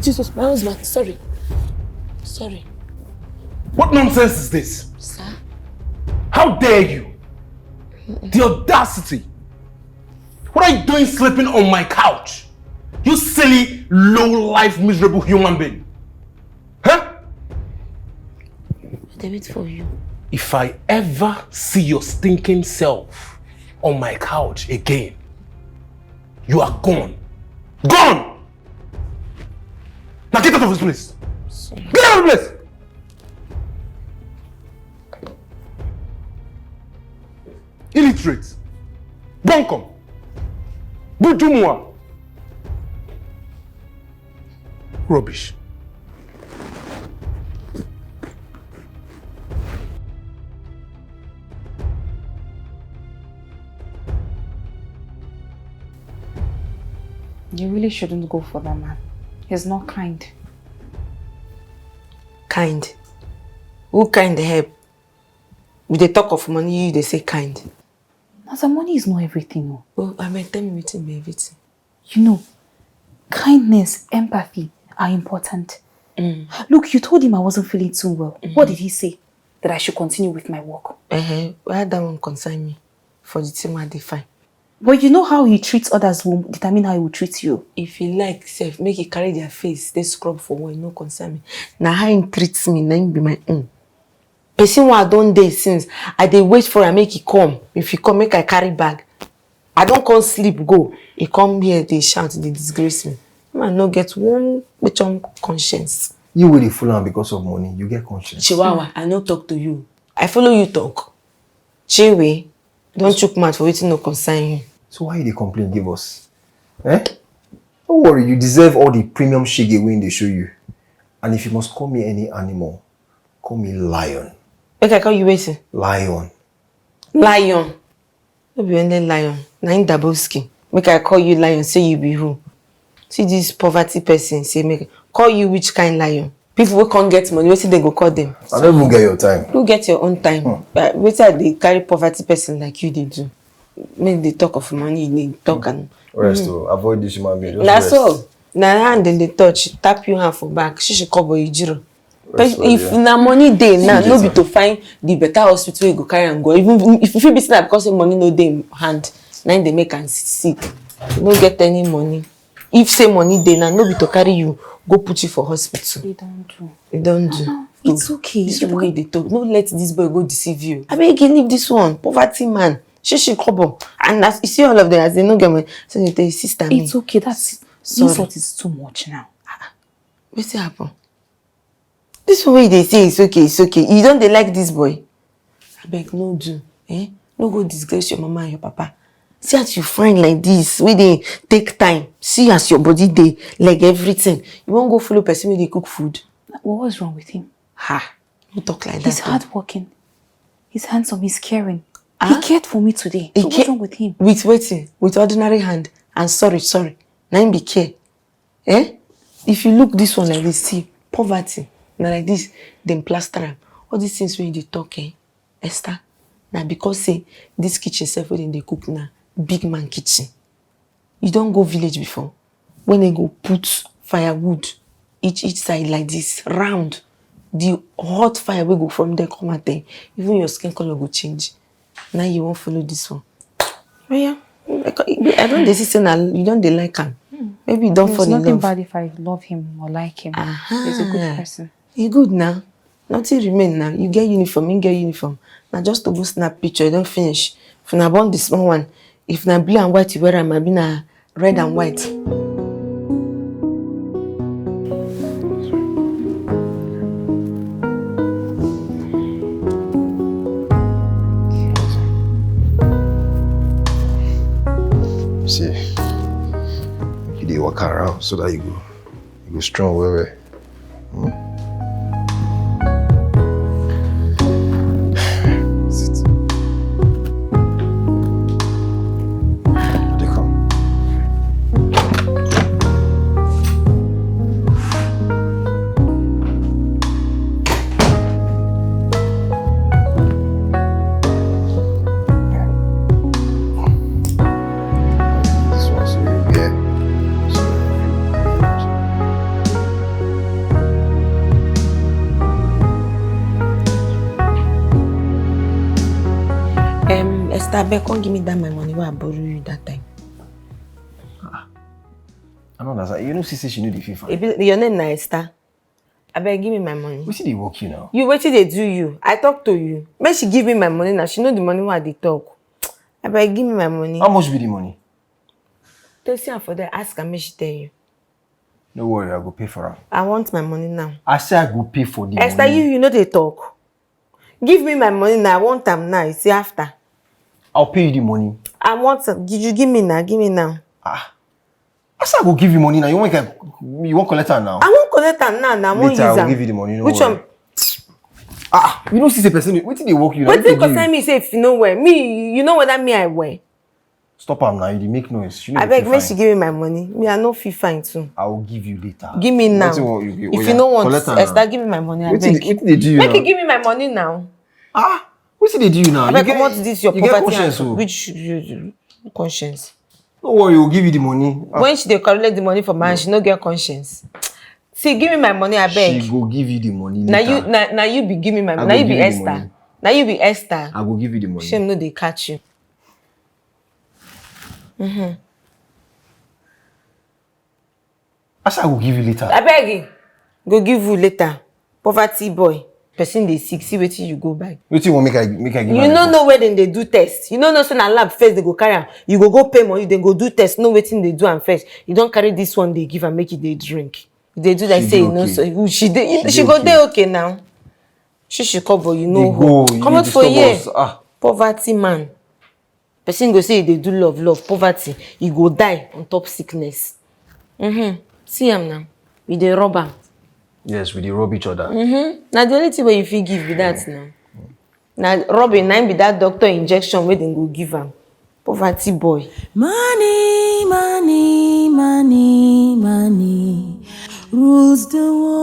Jesus, my husband, sorry. Sorry. What nonsense is this? Sir? How dare you? The audacity. What are you doing sleeping on my couch? You silly, low-life, miserable human being. Huh? They wait for you. If I ever see your stinking self on my couch again, you are gone. Gone! Now get out of this place. Sorry. Get out of the place! Illiterate. Bunkum. Bujumwa. Rubbish. You really shouldn't go for that man. He's not kind. Kind? Who kind help? With the talk of money, they say kind. Now, money is not everything. No. Well, I mean, tell me what be everything. You know, kindness, empathy are important. Look, you told him I wasn't feeling too well. What did he say? That I should continue with my work. Why that one concern me? For the team I define. But you know how he treats others will determine how he will treat you. If you like, self, make it carry their face, they scrub for one, no concern me. Now how he treats me, now be my own. Person what I don't date since, I dey wait for him, make he come. If he come, make I carry bag. I don't come sleep, go. He come here, they shout, they disgrace me. Man, no get one bitch on conscience. You will fool am because of money, you get conscience. Chihuahua, I no talk to you. I follow you talk. Chiwe, don't choke mouth for waiting no concern you. So why you dey complain give us? Eh? Don't worry, you deserve all the premium shege when they show you. And if you must call me any animal, call me lion. Make I call you waiting? Lion. Lion. No be only lion. Na in Daboski. Make I call you lion, say you be who? See this poverty person, say make call you which kind lion? People who can't get money, wetin they go call them? I don't even get your time. You get your own time. But wetin they carry poverty person like you they do? make the talk of money, they talk and Rest, avoid this human being. Just that's rest. all. Na hand in the touch, tap your hand for back. She should cover you jiro. Rest well, If yeah. na money day now, no be later. to find the better hospital you go carry and go. Even if you feel busy because say money no dey in hand, now they make am sick. You no get any money. If say money dey now, no be to carry you go put you for hospital. They don't do. They don't do. It's okay. This one wey dey talk. No let this boy go deceive you. I beg you leave this one. Poverty man. She trouble. And as you see all of them as they no get money, so they tell you sister me. It's okay. That's Sorry. insult is too much now. What's happen? This one wey they say it's okay, it's okay. You don't they like this boy? I beg no do. No go disgrace your mama and your papa. See as you find like this, wey they take time. See as your body dey like everything. You won't go follow person wey dey cook food. Well, what's wrong with him? Ha! Don't talk like He's that. hardworking. He's handsome. He's caring. He cared for me today. So what's wrong with him? With waiting, with ordinary hand. And sorry. Now him be care. If you look this one like this, see, poverty. Now like this, then plaster am. All these things when they talk, Esther. Now because say this kitchen self when they cook now, big man kitchen. You don't go village before. When they go put firewood each side like this, round. The hot fire will go from there come out there. Even your skin color will change. Now you won't follow this one. But yeah, I don't say you don't like him. Maybe you don't fall in love. There's nothing bad if I love him or like him. He's a good person. He good now. Nothing remain now. You get uniform, you get uniform. Now just to go snap picture, you don't finish. If you born the small one, if na blue and white you wear, might be na red and white. See, you dey walk around so that you go strong well. Sit. They come. This one, so you get. Esther, beg, come give me that my money where I borrow you that time. I don't understand. You know, she say she know the FIFA. Your name na Esther. I beg, give me my money. We see they work you now. You wait till they do you. I talk to you. Make she give me my money now. She know the money where they talk. I beg, give me my money. How much be the money? Tell her for that. Ask her, make she tell you. No worry, I go pay for her. I want my money now. I say I go pay for the Esther, money. you know they talk. Give me my money now. I want them now. You see after. I'll pay you the money. I want some. You give me now. Give me now. I say I go give you money now. You want collect her now? I won't collect them now. I won't use Later, them. I will give you the money. No Which worry. one? You know, see the person. What did they work you now? What do you concern me say if you know where? Me, you know whether me I wear. Stop am now. You dey make noise. You know I you beg, feel make fine. she give me my money. Me, I no feel fine too. I will give you later. Give me now. Wetin want you- If oya, you don't want, collect am Esther, now. give me my money. I Wetin beg. dey- wetin dey do you Make now? you give me my money now. What did they do you now? I beg, come on to this your you get property. conscience, and- oh. Which conscience? Don't worry, we'll give you the money. When she dey collect the money from my hand, she no get conscience. See, give me my money. I beg. She go give you the money Now later. you be give me my I money. go Now you give be you the Esther. money. Now you be Esther. I will give you the money. Shame no they catch you. I said I will give you later. I beg you. Go give you later. Poverty boy. Person dey sick. See wetin you go buy. What you want make I give You no know where then they do test. You no know say na lab first they go carry am. You go pay money, then go do test. Know wetin they do am first. You don't carry this one they give and make it they drink. They do that She say dey you know okay. so she She she dey go okay. dey okay now. She cover you know. They go. Come you out for disturb here. us. Poverty man. Person go say they do love poverty. You go die on top sickness. See am now. We dey rob am. Yes, we dey rob each other. Now the only thing where you fit give be that now. Now robbing na be that doctor injection where they go give am. Poverty boy. Money, money, money, money rules the world.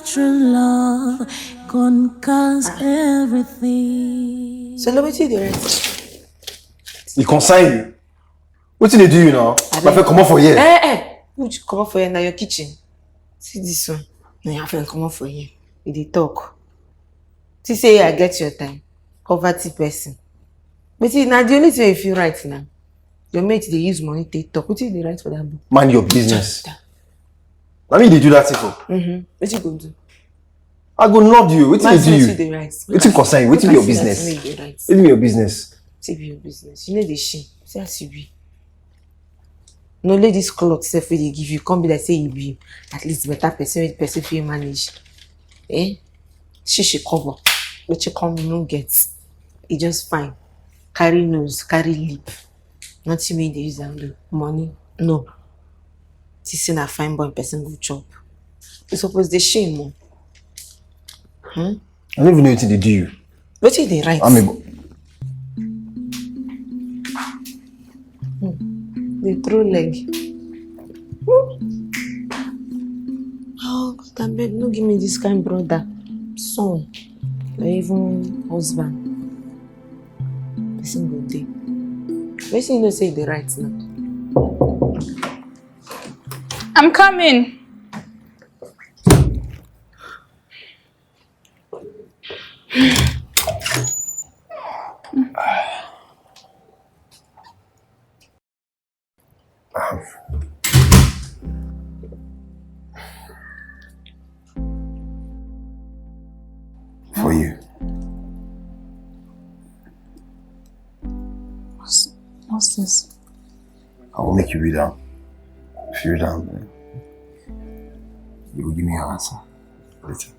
True love conquers everything. So no wetin dey write? You consign you. What did they do you now? My friend come up for here. Who come up for here na your kitchen? See this one. Na your friend come up for here. We dey talk. See say I get your time. Poverty person. But see, na the only thing you feel right now. Your mate dey use money take talk. What you dey write for that book? Mind your business. I mean they do that thing for. What you go do? I go nod you. What did they do you? What you concern you? What be your business? What be your business? What be your business? You know the shame. See as you be. No let this cloth self wey dey give you come be like say you be at least better person wey person fit manage. She cover. But you come no get. E just fine. Carry nose, carry lip. Nothing wey dey use am do. Money, no. This na fine boy person go chop. You suppose dey shame o. I don't even know what they do you. What you dey write? They throw leg. Oh God, I beg, no give me this kind brother, son, or even husband. Person go dey. Person you know say they right now. I'm coming. For you. What's this? I will make you read out. If you read out, you will give me your answer later.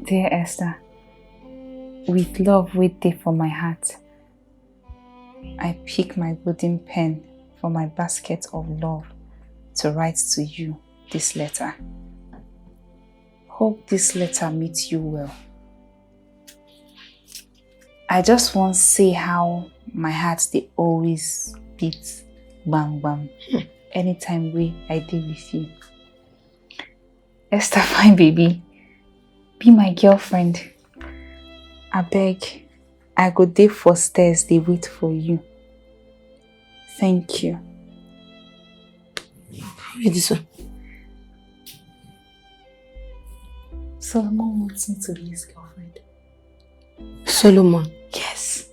Dear Esther, with love waiting for my heart, I pick my golden pen from my basket of love to write to you this letter. Hope this letter meets you well. I just want to say how my heart they always beat bang bang anytime I deal with you. Esther, fine baby. Be my girlfriend. I beg, I go dey for stairs, they wait for you. Thank you. Read this one. Solomon wants me to be his girlfriend. Solomon? Yes.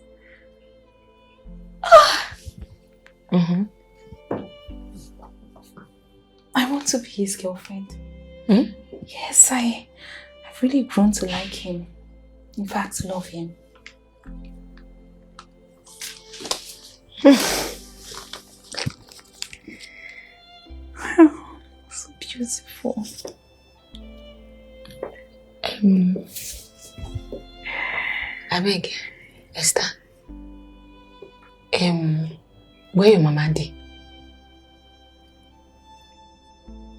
I want to be his girlfriend. Yes, I've really grown to like him. In fact, love him. So beautiful. I beg, Esther. Where your mama dey?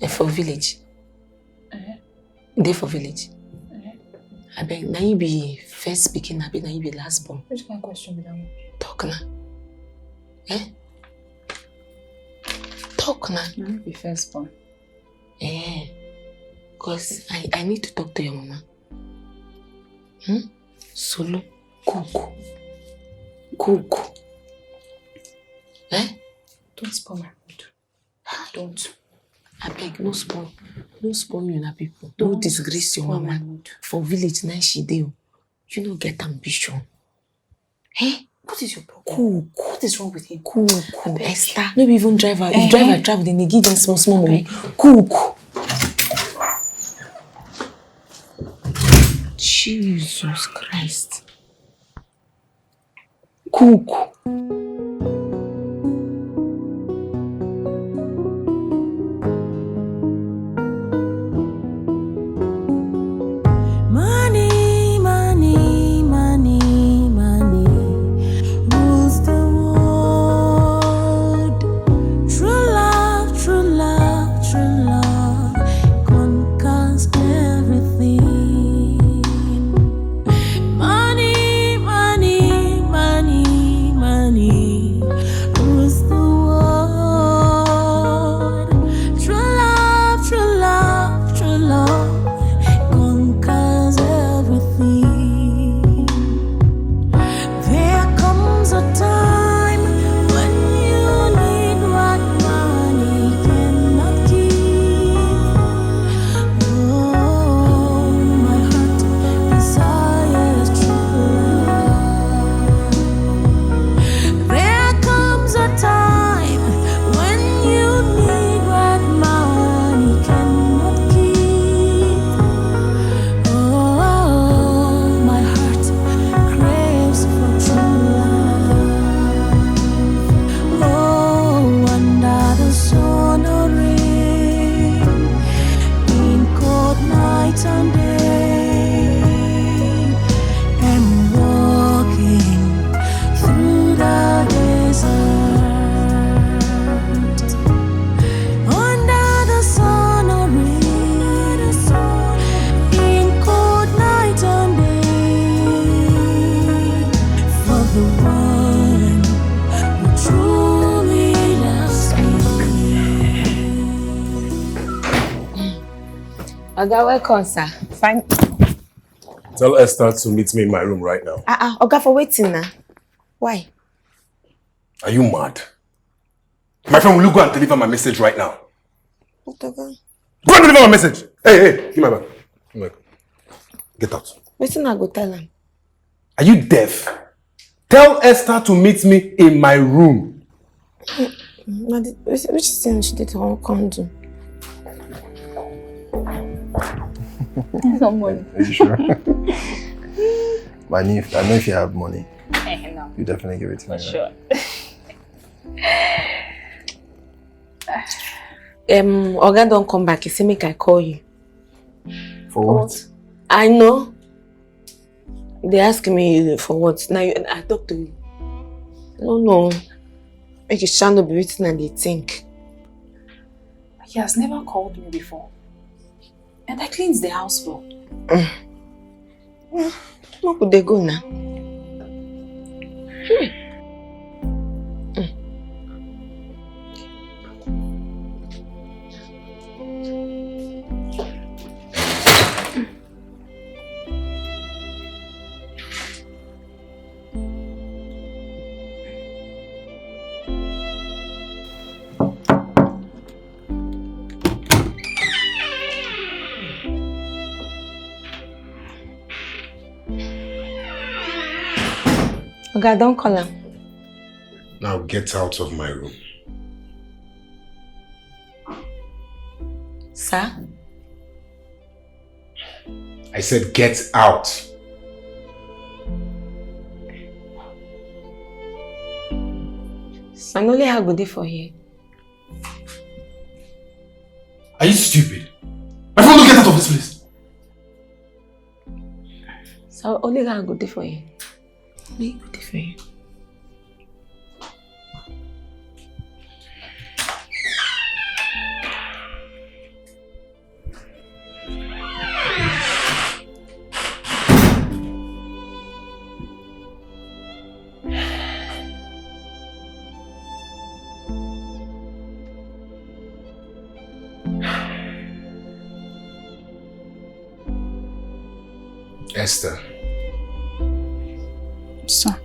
For village. Dey for village. I beg, now you be first speaking, I beg, now you be last born. Which kind of question be that one? Talk now. Talk now. Now you be first born. Because I need to talk to your mama. Solo, cook. Don't spoil my mood. Don't. I beg, no spoil me on people. Don't disgrace your mama. For village, now she do. You don't get ambition. What is your problem? Cook. What is wrong with him? Cook. Esther. Maybe even driver. If driver travel, then they give them small money. Cook. Jesus Christ. Cook. Money rules the world. Oga, welcome, sir. Fine. Tell Esther to meet me in my room right now. Oga, for waiting now. Why? Are you mad? My friend, will you go and deliver my message right now? Oga. Go and deliver my message! Hey, give my bag. Get out. Listen, I go tell him. Are you deaf? Tell Esther to meet me in my room. Which thing she did to come do? No money. Are you sure? I know if you have money, No. you definitely give it to me. For sure. Oga don't come back. He say make I call you. For what? I know. They ask me for what. Now I talk to you. No. Make it shall not be written and they think. He has never called me before. And I cleans the house floor. Where could they go now? Oga, don't call him. Now get out of my room. Sir? I said get out. I only have good day for you. Are you stupid? My friend, don't get out of this place. So only have good day for you. Only good day for you. Esther. Sir.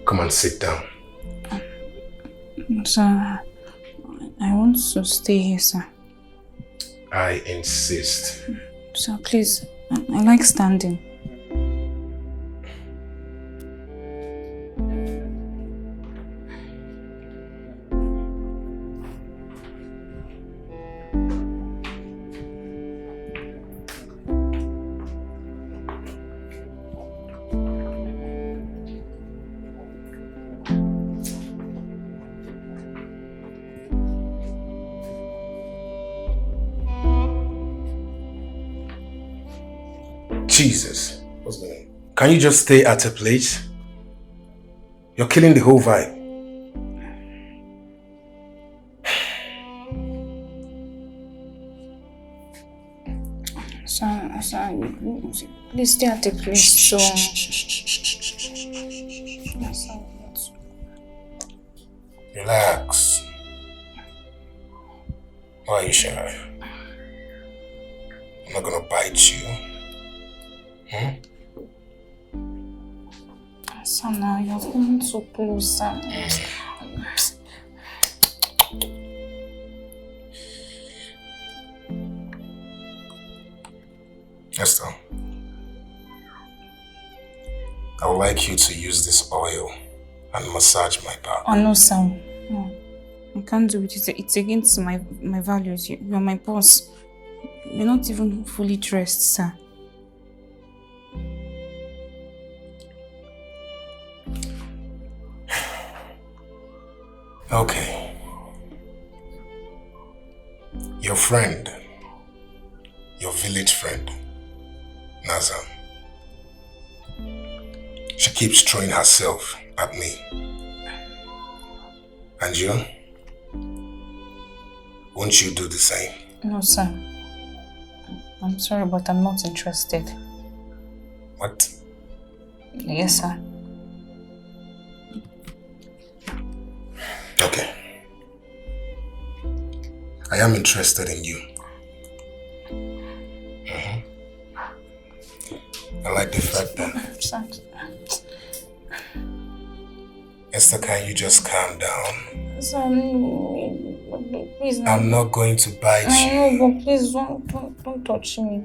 Come and sit down. Sir, I want to stay here, sir. I insist. Sir, please. I like standing. Jesus. What's going on? Can you just stay at a place? You're killing the whole vibe. Sir, please stay at a place. So. Relax. Why are you shy? I'm not gonna bite you. Sir, now you're coming so close, sir. Esther, I would like you to use this oil and massage my back. Oh, no, sir. No. I can't do it. It's against my values. You're my boss. You're not even fully dressed, sir. Okay. Your friend, your village friend, Nazan, she keeps throwing herself at me. And you? Won't you do the same? No, sir. I'm sorry, but I'm not interested. What? Yes, sir. Okay. I I am interested in you. I like the fact that... Esther, can you just calm down? Please, I'm not going to bite you. I know, but please don't touch me.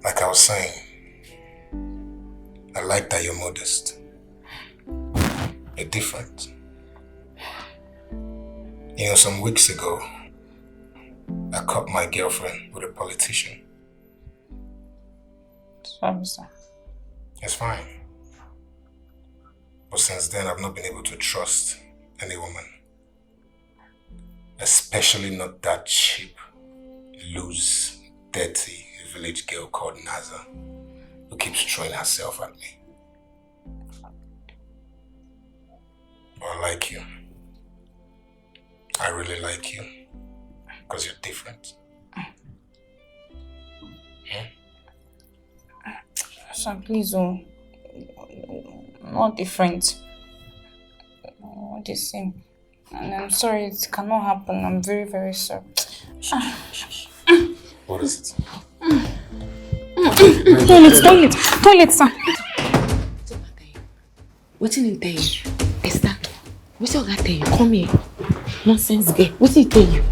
Like I was saying, I like that you're modest. You're different. You know, some weeks ago, I caught my girlfriend with a politician. Sorry, sir. It's fine. But since then, I've not been able to trust any woman. Especially not that cheap, loose, dirty village girl called Naza, who keeps throwing herself at me. But I like you. I really like you. Because you're different. Sir, please don't. Not different. Not the same. And I'm sorry, it cannot happen. I'm very, very sorry. What is it? Toilet, sir. What's in tell you? Esther, what's your guy tell you? Come here. Nonsense girl. What's he tell you?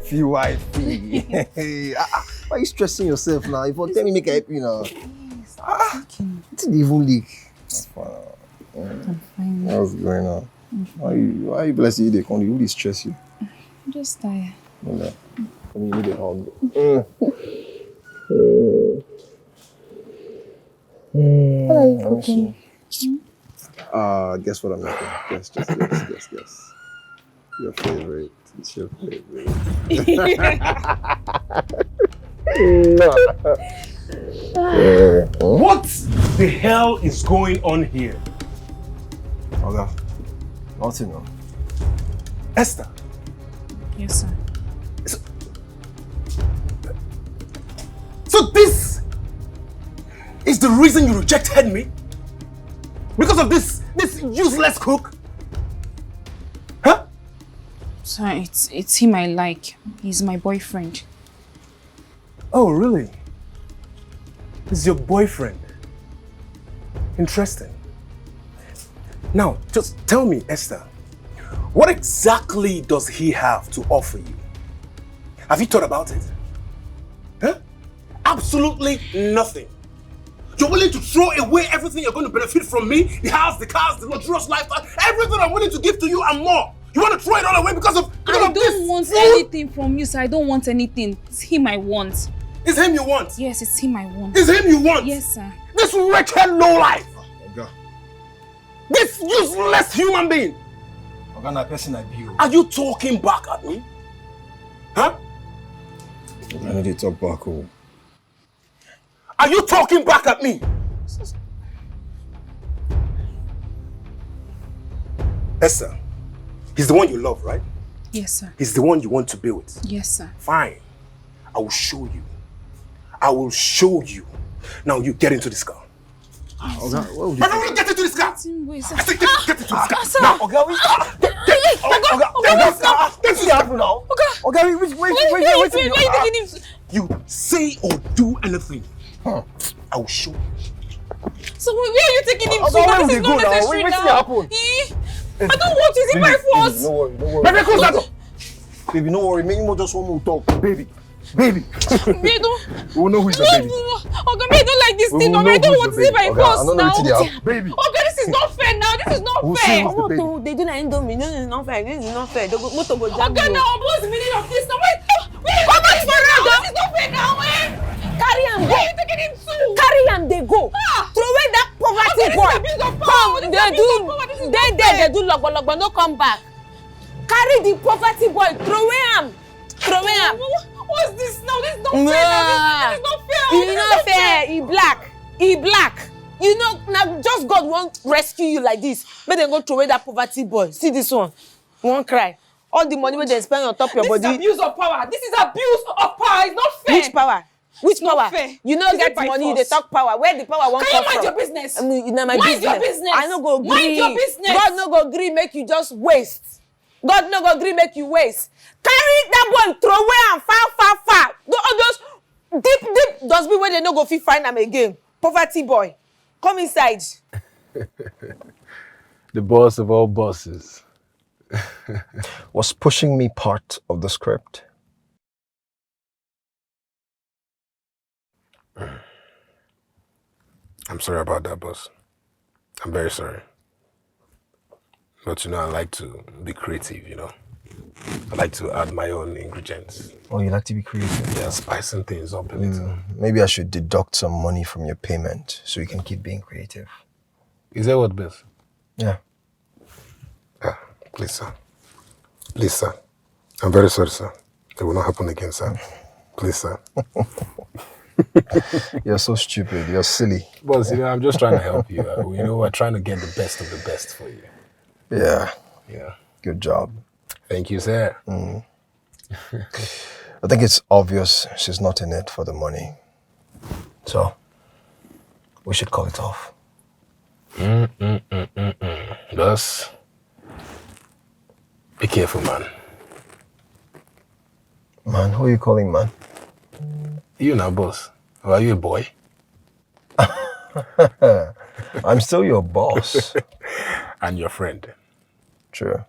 Wifey. Why are you stressing yourself now? If you tell me make a happy now. It didn't even leak. I'm fine. What's going on? Why you blessed you? They can't really stress you. I'm just tired. Okay. I mean, you need a hug. What are you cooking? Guess what I'm making? Guess. Your favorite. It's your favorite. What the hell is going on here? Okay. Nothing, no. Esther. Yes, sir. So this is the reason you rejected me? Because of this useless cook? Huh? Sir, it's him I like. He's my boyfriend. Oh, really? He's your boyfriend? Interesting. Now, just tell me, Esther, what exactly does he have to offer you? Have you thought about it? Huh? Absolutely nothing. You're willing to throw away everything you're going to benefit from me? The house, the cars, the luxurious lifestyle, everything I'm willing to give to you and more. You want to throw it all away because of this? I don't want anything from you, sir. I don't want anything. It's him I want. It's him you want? Yes, it's him I want. It's him you want? Yes, sir. This wretched lowlife! Okay. This useless human being! Okay, na person I be. Are you talking back at me? Huh? I need to talk back. Oh. Are you talking back at me? Esther, he's the one you love, right? Yes, sir. He's the one you want to be with. Yes, sir. Fine. I will show you. I will show you. Now you get into this car. Okay, what would you Now get into this car! Wait, sir. I said get into this car! Sir. Now, okay, get to the car now! Okay, wait. Why are you taking him? You say or do anything. I will show you. So where are you taking him to? Where would This they is go not now? necessary Wait, now. see happen. I don't want to see my force. No worry. Baby, close that door! Baby, no worry. Make me just one more talk. Baby. Me don't. We will know who is the baby. Okay, me don't like this We thing. will Okay, I know don't who's want the to see baby. my Okay, force I don't know now. what they have. Baby. Okay, this is not fair now. This is not We'll fair. see who's the baby. They do not indomie. No, this is not fair. This is not fair. Motor go jam Okay, you. now what's the meaning of this? Now wait, this is not fair now. Carry am go. Where are you taking him to? Carry am they go. Throw away that poverty boy. Come, they do logbo. No come back. Carry the poverty boy. Throw away am. What's this now? This is not fair now. This is not fair. It's not fair. He black. You know, now just God won't rescue you like this. Make them go throw away that poverty boy. See this one. You won't cry. All the money they spend on top of your body. This is abuse of power. This is abuse of power. It's not fair. Which power? Which Not power? fair. You know, get money, they talk power. Where the power won't come from? Can you mind your business? I mean, you know, my Mind business. your business. I no go gree. Mind your business. God no go gree make you just waste. God no go gree make you waste. Carry that one, throw away and far. Go all those deep dustbin where they no go fit find them again. Poverty boy, come inside. The boss of all bosses. Was pushing me part of the script? I'm sorry about that, boss. I'm very sorry. But you know, I like to be creative, you know. I like to add my own ingredients. Oh, you like to be creative? Yeah, spicing things up a little. Maybe I should deduct some money from your payment so you can keep being creative. Is that what, boss? Yeah. Ah, please, sir. Please, sir. I'm very sorry, sir. It will not happen again, sir. Please, sir. You're so stupid. You're silly. Boss, you know, I'm just trying to help you. You know, we're trying to get the best of the best for you. Yeah. Yeah. Good job. Thank you, sir. I think it's obvious she's not in it for the money. So, we should call it off. Boss, be careful, man. Man, who are you calling man? You now, boss. Or are you a boy? I'm still your boss. And your friend. True.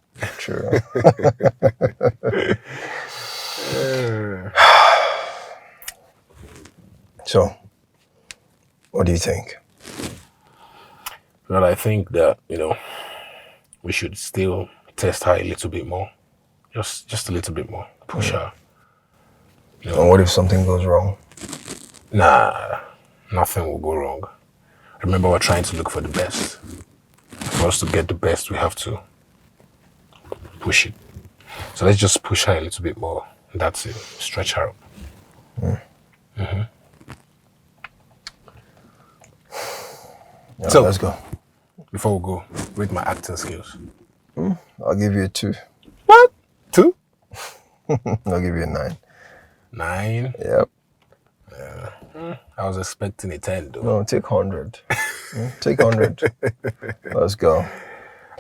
So, what do you think? Well, I think that, you know, we should still test her a little bit more. Just a little bit more. Push her. You know, And what if something goes wrong? nah, nothing will go wrong. Remember, we're trying to look for the best. For us to get the best, we have to push it. So let's just push her a little bit more. That's it. Stretch her up. Yeah, So- let's go. Before we go, rate my acting skills. I'll give you a 2. What? 2? I'll give you a 9. 9? Yep. I was expecting a 10 though. No, take 100. Take 100. Let's go.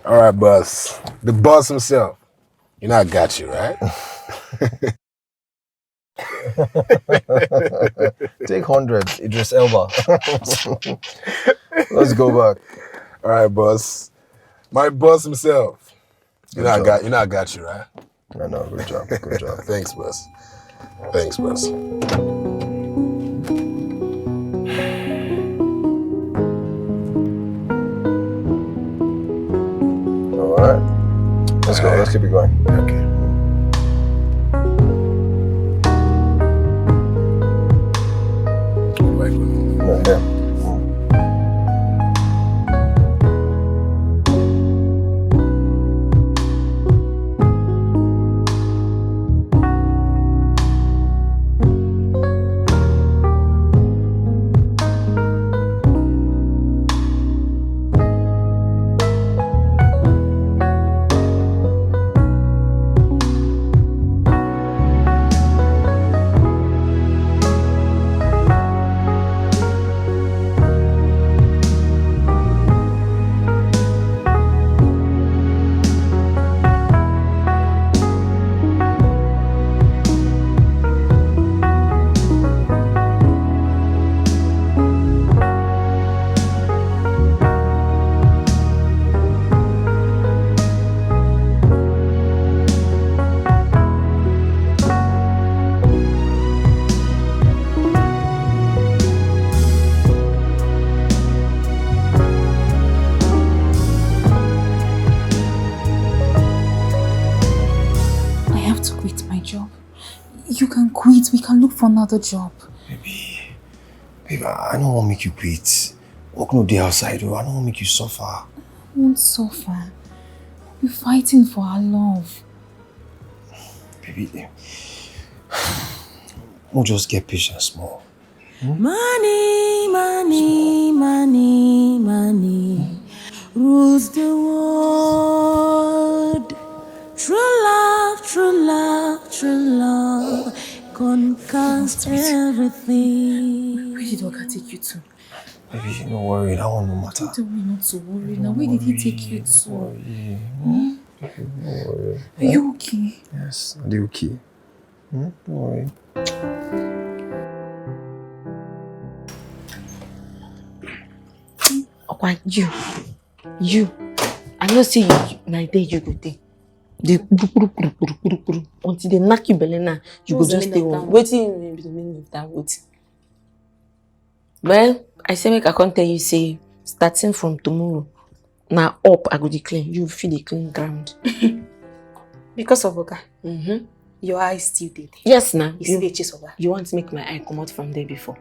All right, boss. The boss himself. You know I got you, right? Take 100. Idris Elba. Let's go back. All right, boss. My boss himself. You know Good job. I got you, right? No, good job. Good job. Thanks, boss. Thanks, boss. All right. Let's go. Let's keep it going. Okay. Where do I go now? No, there. I have to quit my job. You can quit. We can look for another job. Babe, I don't want to make you quit. Work no day outside, oh. I don't want to make you suffer. I won't suffer. We're fighting for our love. Baby, we'll just get patient small. Money, money, money, money rules the world. True love, true love, true love conquers everything. Where did Oga take you to? Baby, don't worry, that one no matter. Don't tell me not to worry. Now, where did he take you to? Don't worry. Are you okay? Yes, I'll be okay. Don't worry. Okwa, you. I know say you, my day you go there. They until they knock you belly now, you go just stay home. Waiting in the meaning of that word. Well, I say make I can't tell you say starting from tomorrow. Now up I go declare you feel the clean ground. Because of Oga. Your eyes still dead. Yes, now. You want to make my eye come out from there before?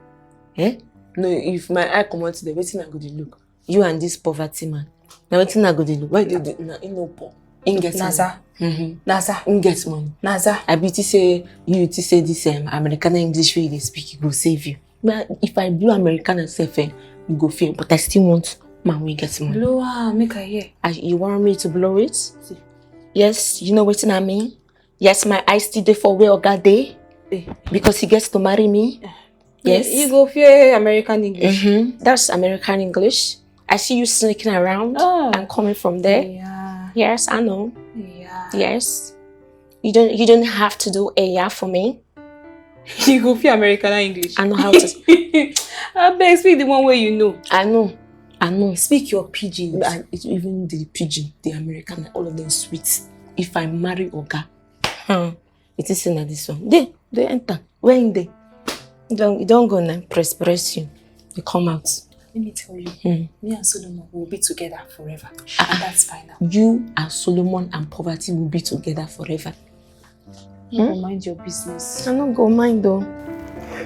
Eh? No, if my eye come out there, waiting I go to look. You and this poverty man. Now waiting I go to look. Why do you now in no poor? In get Naza. Naza. In get money. Naza. I be to say you to say this American English way they speak, it go save you. But if I blow American and say you go fail. But I still want man we get money. Blow her, make her hear. You want me to blow it? See. Yes, you know what I mean? Yes, my eyes still there for where Oga day. Because he gets to marry me. Yes. You go fear American English. That's American English. I see you sneaking around and coming from there. Yeah. Yes, I know. Yeah. Yes. You don't have to do a for me. You go fear American English. I know how to. I beg, speak the one way you know. I know. Speak your pidgin. It's even the pidgin, the American, all of them sweet. If I marry Oga, it is in this one. They enter. Where in there? You don't go and press you. They come out. Let me tell you, me and Solomon will be together forever. And that's final. You and Solomon and poverty will be together forever. Mind your business. I don't go mind though.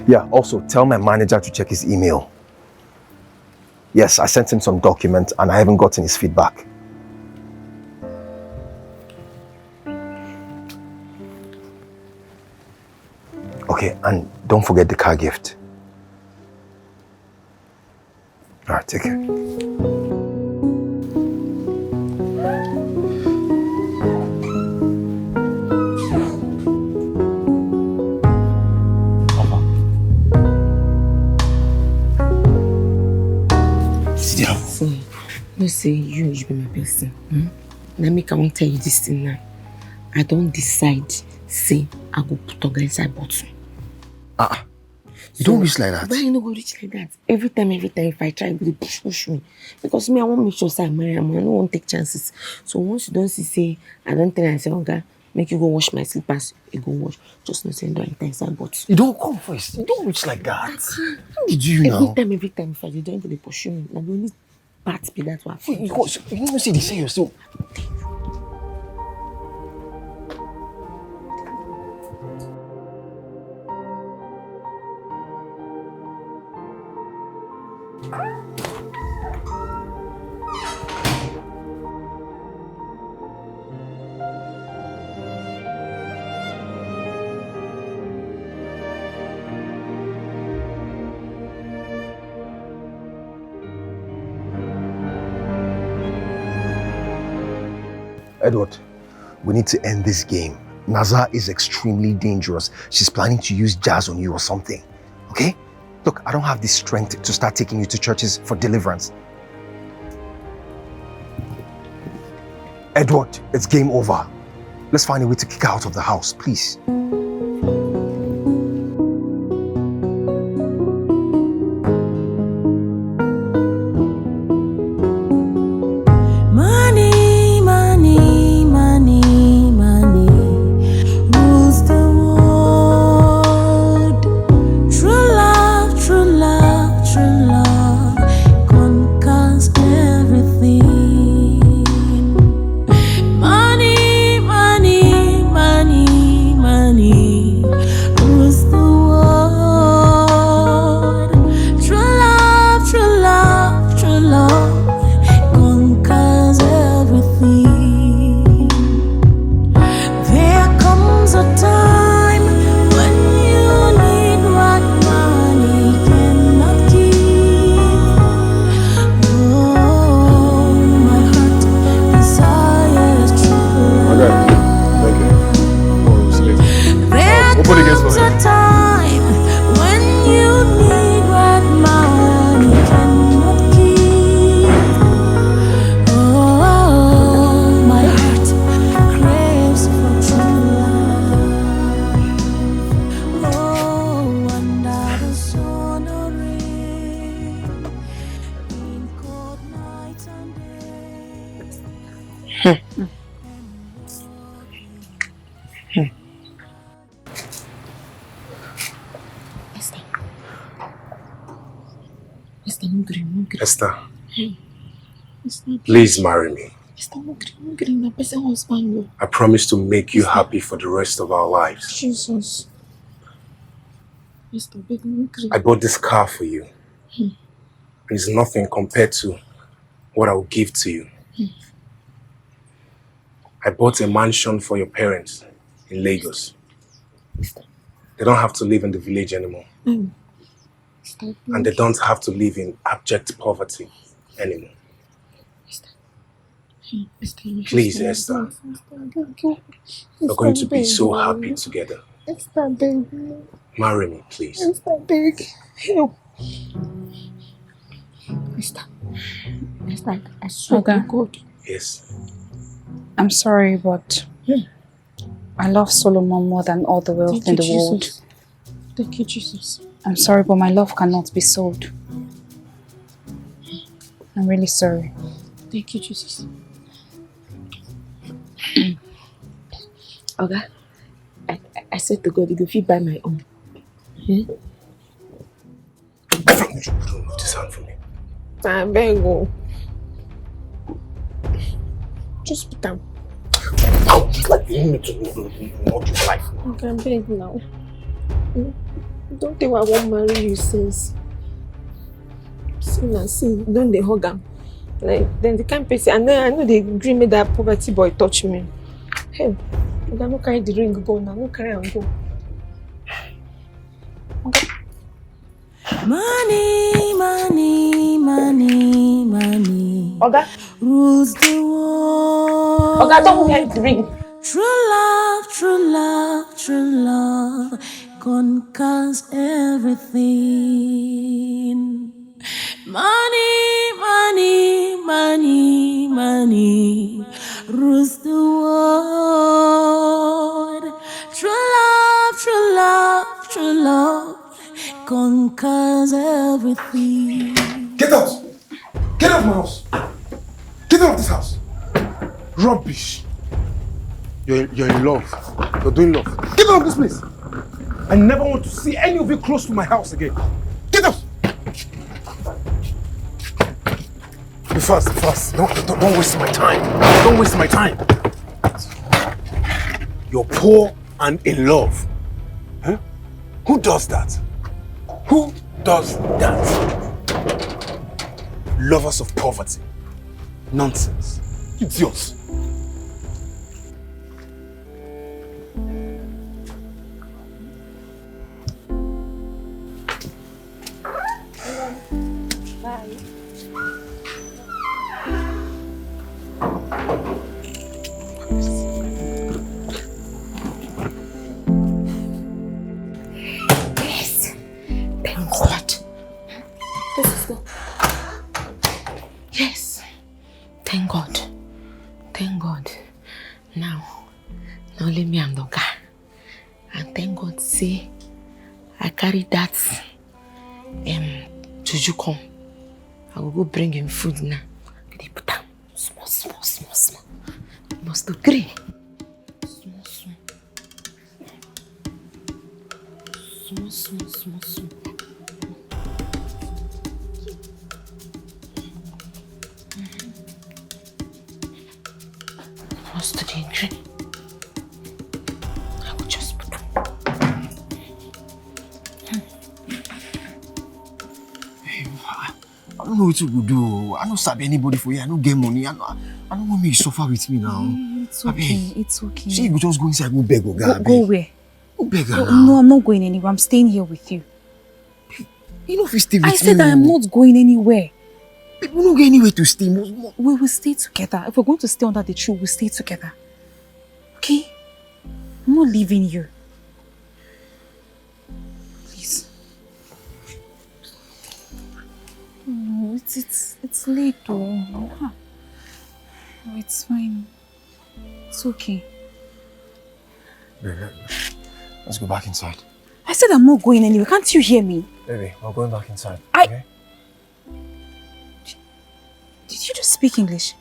Yeah, also tell my manager to check his email. Yes, I sent him some documents and I haven't gotten his feedback. Okay, and don't forget the car gift. All right, take care. See, you say you be my person. Let me come and tell you this thing now. I don't decide, say, I go put Oga inside bottle. You don't reach like that. Why you not go reach like that? Every time, if I try, they push me. Because me, I want to make sure say I marry him. I don't want to take chances. So once you don't see, say, I don't tell you, I say, Oga, make you go wash my slippers. You go wash. Just not saying, don't enter inside bottle. You don't come first. You don't reach like that. How did you now? Every time, if I don't they pursue me. Now the only part be that one. You don't see the say yourself. Edward, we need to end this game. Naza is extremely dangerous. She's planning to use jazz on you or something. Okay? Look, I don't have the strength to start taking you to churches for deliverance. Edward, it's game over. Let's find a way to kick her out of the house, please. Money Esther, please marry me. I promise to make you happy for the rest of our lives. Jesus. I bought this car for you. It's nothing compared to what I will give to you. I bought a mansion for your parents in Lagos. They don't have to live in the village anymore. And they don't have to live in abject poverty anymore. Please, Esther. We're going to be so happy together. Marry me, please. Esther, I swear to God. Yes. I'm sorry, but I love Solomon more than all the wealth in the world. Thank you, Jesus. I'm sorry, but my love cannot be sold. I'm really sorry. Thank you, Jesus. Oga, I said to God, you go fit buy my own. Don't move this hand for me. I beg you. Just put down. Ow, it's like you need to knock your life. Okay, I beg now. Don't think I won't marry you since. See, don't they hug him? Like, then the kind person, I know they agree me that poverty boy touch me. Hey, I don't carry the ring go now, no carry and go. Okay. Money, money, money, money. Oga. Rules the world. Oga, don't carry the ring. True love, true love, true love conquers everything. Money, money, money, money rules the world. True love, true love, true love conquers everything. Get out! Get out of my house! Get out of this house! Rubbish! You're in love. You're doing love. Get out of this place! I never want to see any of you close to my house again. Get out! Be fast, be fast. Don't waste my time. Don't waste my time. You're poor and in love. Huh? Who does that? Who does that? Lovers of poverty. Nonsense. Idiots. Juju come. I will go bring him food now. They put down small. You must agree. Small. Must agree. I will just put down. I don't know what you will do. I don't sabi anybody for you. I don't get money. I don't want me to suffer with me now. It's okay. It's okay. See, you just go inside, go beg Oga. Go where? Go beg her now. No, I'm not going anywhere. I'm staying here with you. You know if you stay with me. I said I am not going anywhere. People don't get anywhere to stay. We will stay together. If we're going to stay under the tree, we'll stay together. Okay? I'm not leaving you. Please. No, it's late though. Oh, it's fine. It's okay. Baby, let's go back inside. I said I'm not going anywhere. Can't you hear me? Baby, we're going back inside. Okay? Did you just speak English?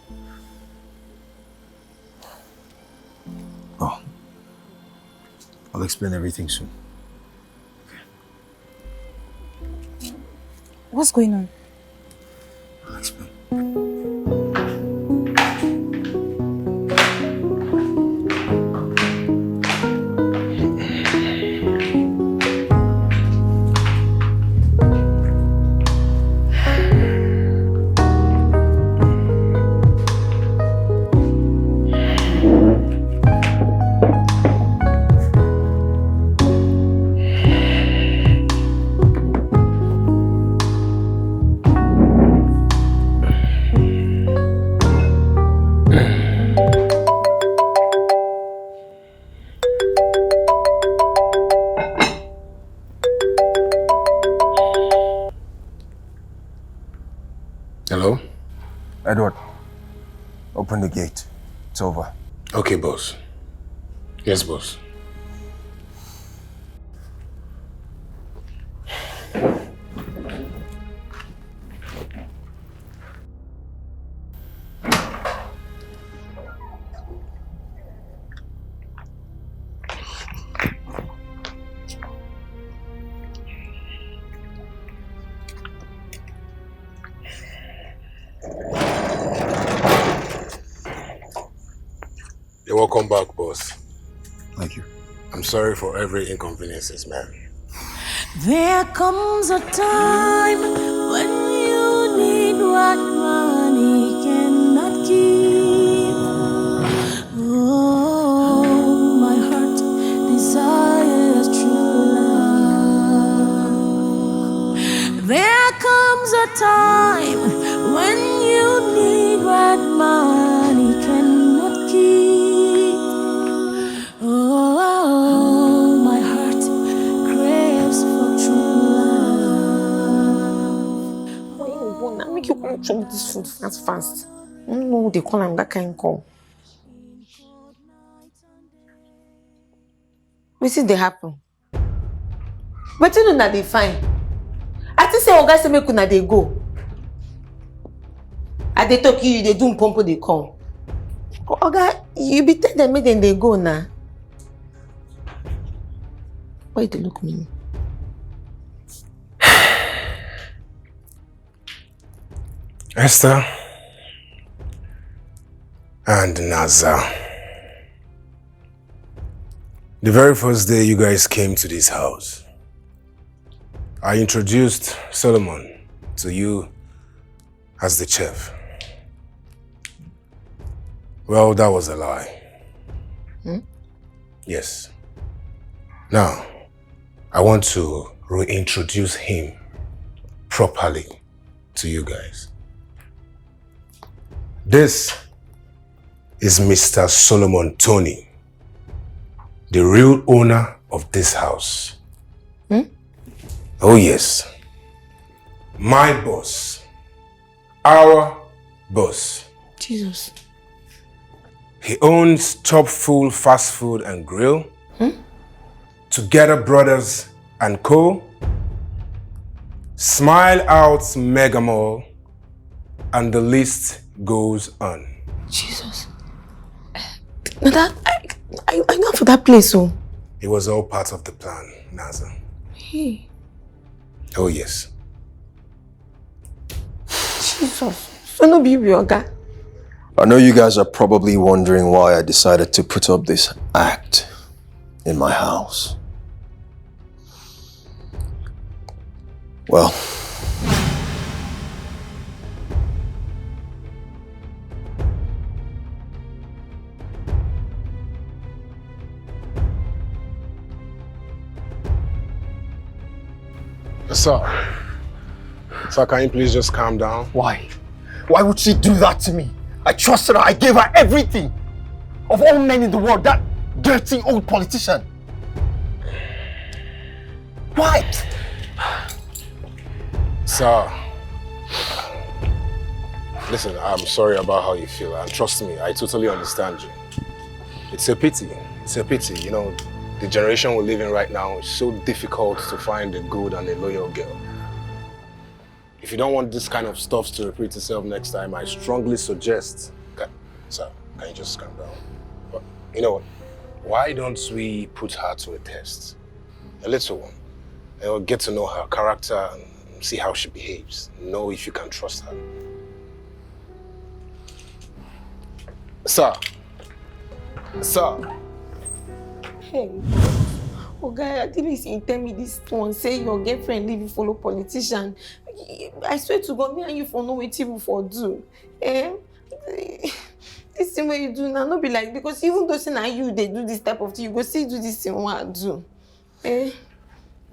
Oh, I'll explain everything soon. What's going on? I'll explain. Hello? Edward, open the gate. It's over. Okay, boss. Yes, boss. You're welcome back, boss. Thank you. I'm sorry for every inconveniences, man. There comes a time when you need what money cannot keep. Oh, my heart desires true love. There comes a time when you need what money cannot keep. Oh, my heart craves for true love. Why you go now? Make you come chop this food fast. No, they call him that kind call. Wetin dey happen? Wetin una dey find? I think say oga say make una dey go. I dey talk you dey do mpompo dey come. Oga, you be tell them make dem dey go now. Why you dey look me? Esther and Naza. The very first day you guys came to this house, I introduced Solomon to you as the chef. Well, that was a lie. Yes. Now, I want to reintroduce him properly to you guys. This is Mr. Solomon Tony, the real owner of this house. Oh yes, my boss, our boss. Jesus. He owns Top Full Fast Food and Grill, Together Brothers and Co, Smile Out Mega Mall, and the list goes on. Jesus. Now that I know for that place, oh. It was all part of the plan, Naza. Hey. Oh yes. Jesus. So no be oga. I know you guys are probably wondering why I decided to put up this act in my house. Well, Sir, can you please just calm down? why? Why would she do that to me? I trusted her. I gave her everything. Of all men in the world, that dirty old politician. Why? Sir, listen, I'm sorry about how you feel, and trust me, I totally understand you. It's a pity. It's a pity, you know, the generation we're living right now is so difficult to find a good and a loyal girl. If you don't want this kind of stuff to repeat itself next time, I strongly suggest... Sir, can you just calm down? But you know what? Why don't we put her to a test? A little one. And we'll get to know her character and see how she behaves. Know if you can trust her. Sir. Sir. Hey. Oh, guy, at least you tell me this one. Say your girlfriend leave you follow politician. I swear to God, me and you for no way people for do. This thing what you do now, not be like, because even though say now you they do this type of thing, you go still do this thing what I do.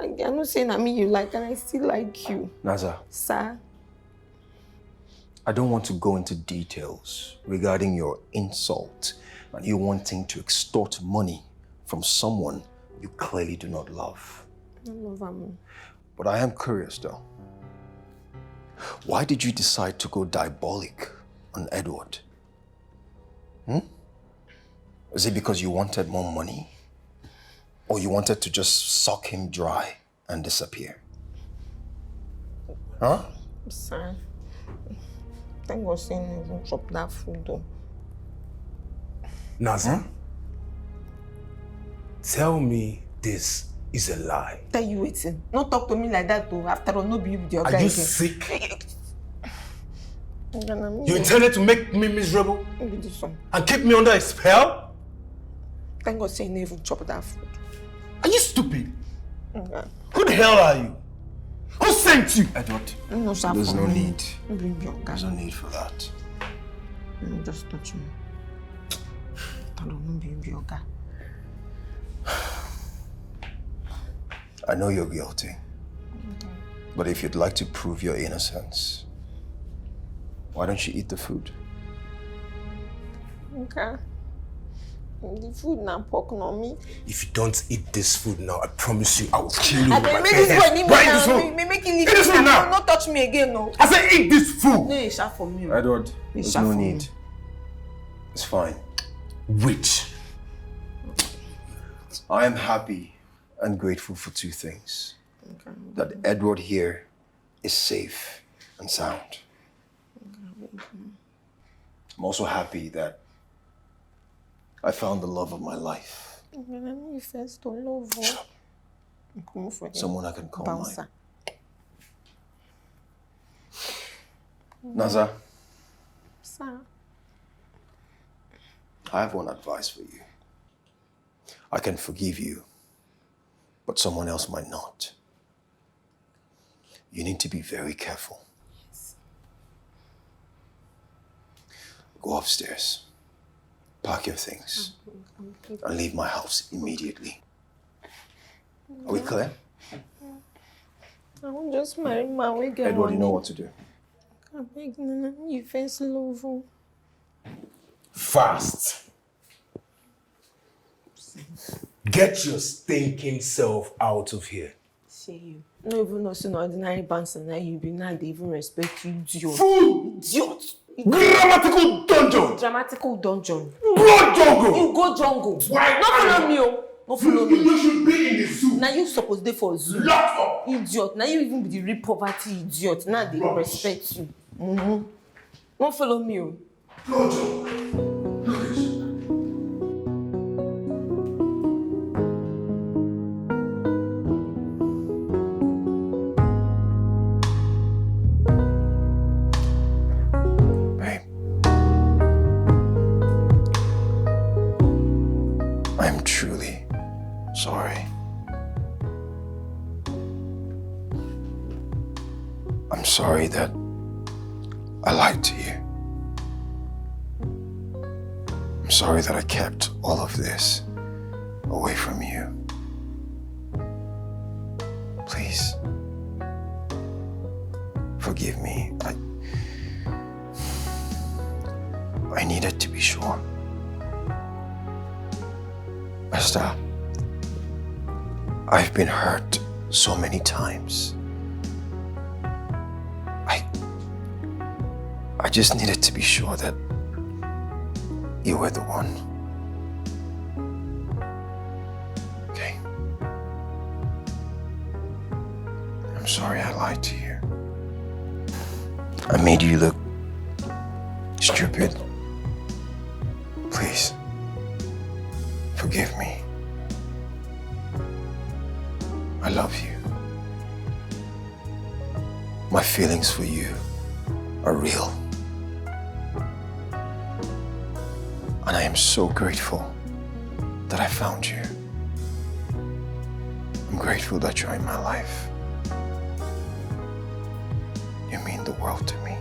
I'm not saying I mean you like, and I still like you. Naza. Sir. I don't want to go into details regarding your insult and you wanting to extort money from someone you clearly do not love. I love him. But I am curious though. Why did you decide to go diabolic on Edward? Is it because you wanted more money? Or you wanted to just suck him dry and disappear? Huh? Sir. Thank God saying I won't chop that food though. Naza, tell me this is a lie. Tell you waiting. Don't talk to me like that though. After all, no be with your guy. Are you again. sick? You intended to make me miserable and keep me under a spell? Thank God saying never chop that food. Are you stupid? Okay. Who the hell are you? Who sent you? Edward, No, sir, there's no need. Bring your guy. There's no need for that. Just touch me. I don't know, bring your guy. I know you're guilty. But if you'd like to prove your innocence, why don't you eat the food? Okay. The food now pork on me. If you don't eat this food now, I promise you I will kill you. I with my make this bare boy hands. leave me Right, now. this food. Make him leave Eat this me food now. now. Don't touch me again, no. I said eat this food. No, it's sharp for me. Edward, there's no need. It's fine. Which? I am happy and grateful for two things. Okay. That Edward here is safe and sound. I'm also happy that I found the love of my life. You first to love. Someone I can call Bouncer. mine. Naza, Sir. I have one advice for you. I can forgive you, but someone else might not. You need to be very careful. Yes. Go upstairs, pack your things, and leave my house immediately. Are we clear? I won't just marry my way girl. Edward, you know what to do. I beg you first love. Fast. Get your stinking self out of here. See you. No even know so ordinary bouncer now you be now they even respect you, idiot. Fool! Idiot! Grammatical dungeon! Dramatical dungeon. Go jungle! You go jungle. Why? No follow me, oh. No follow me. You should be in the zoo. Now you supposed to for zoo. Lock up! Idiot. Now you even be the real poverty idiot. Now they respect you. No follow me, oh. Go jungle! Look at you. I'm truly sorry. I'm sorry that I lied to you. I'm sorry that I kept all of this away from you. Please, forgive me. I needed to be sure. Esther, I've been hurt so many times. I just needed to be sure that you were the one. Okay? I'm sorry I lied to you. I made you look stupid. Please, forgive Forgive me. I love you. My feelings for you are real. And I am so grateful that I found you. I'm grateful that you're in my life. You mean the world to me.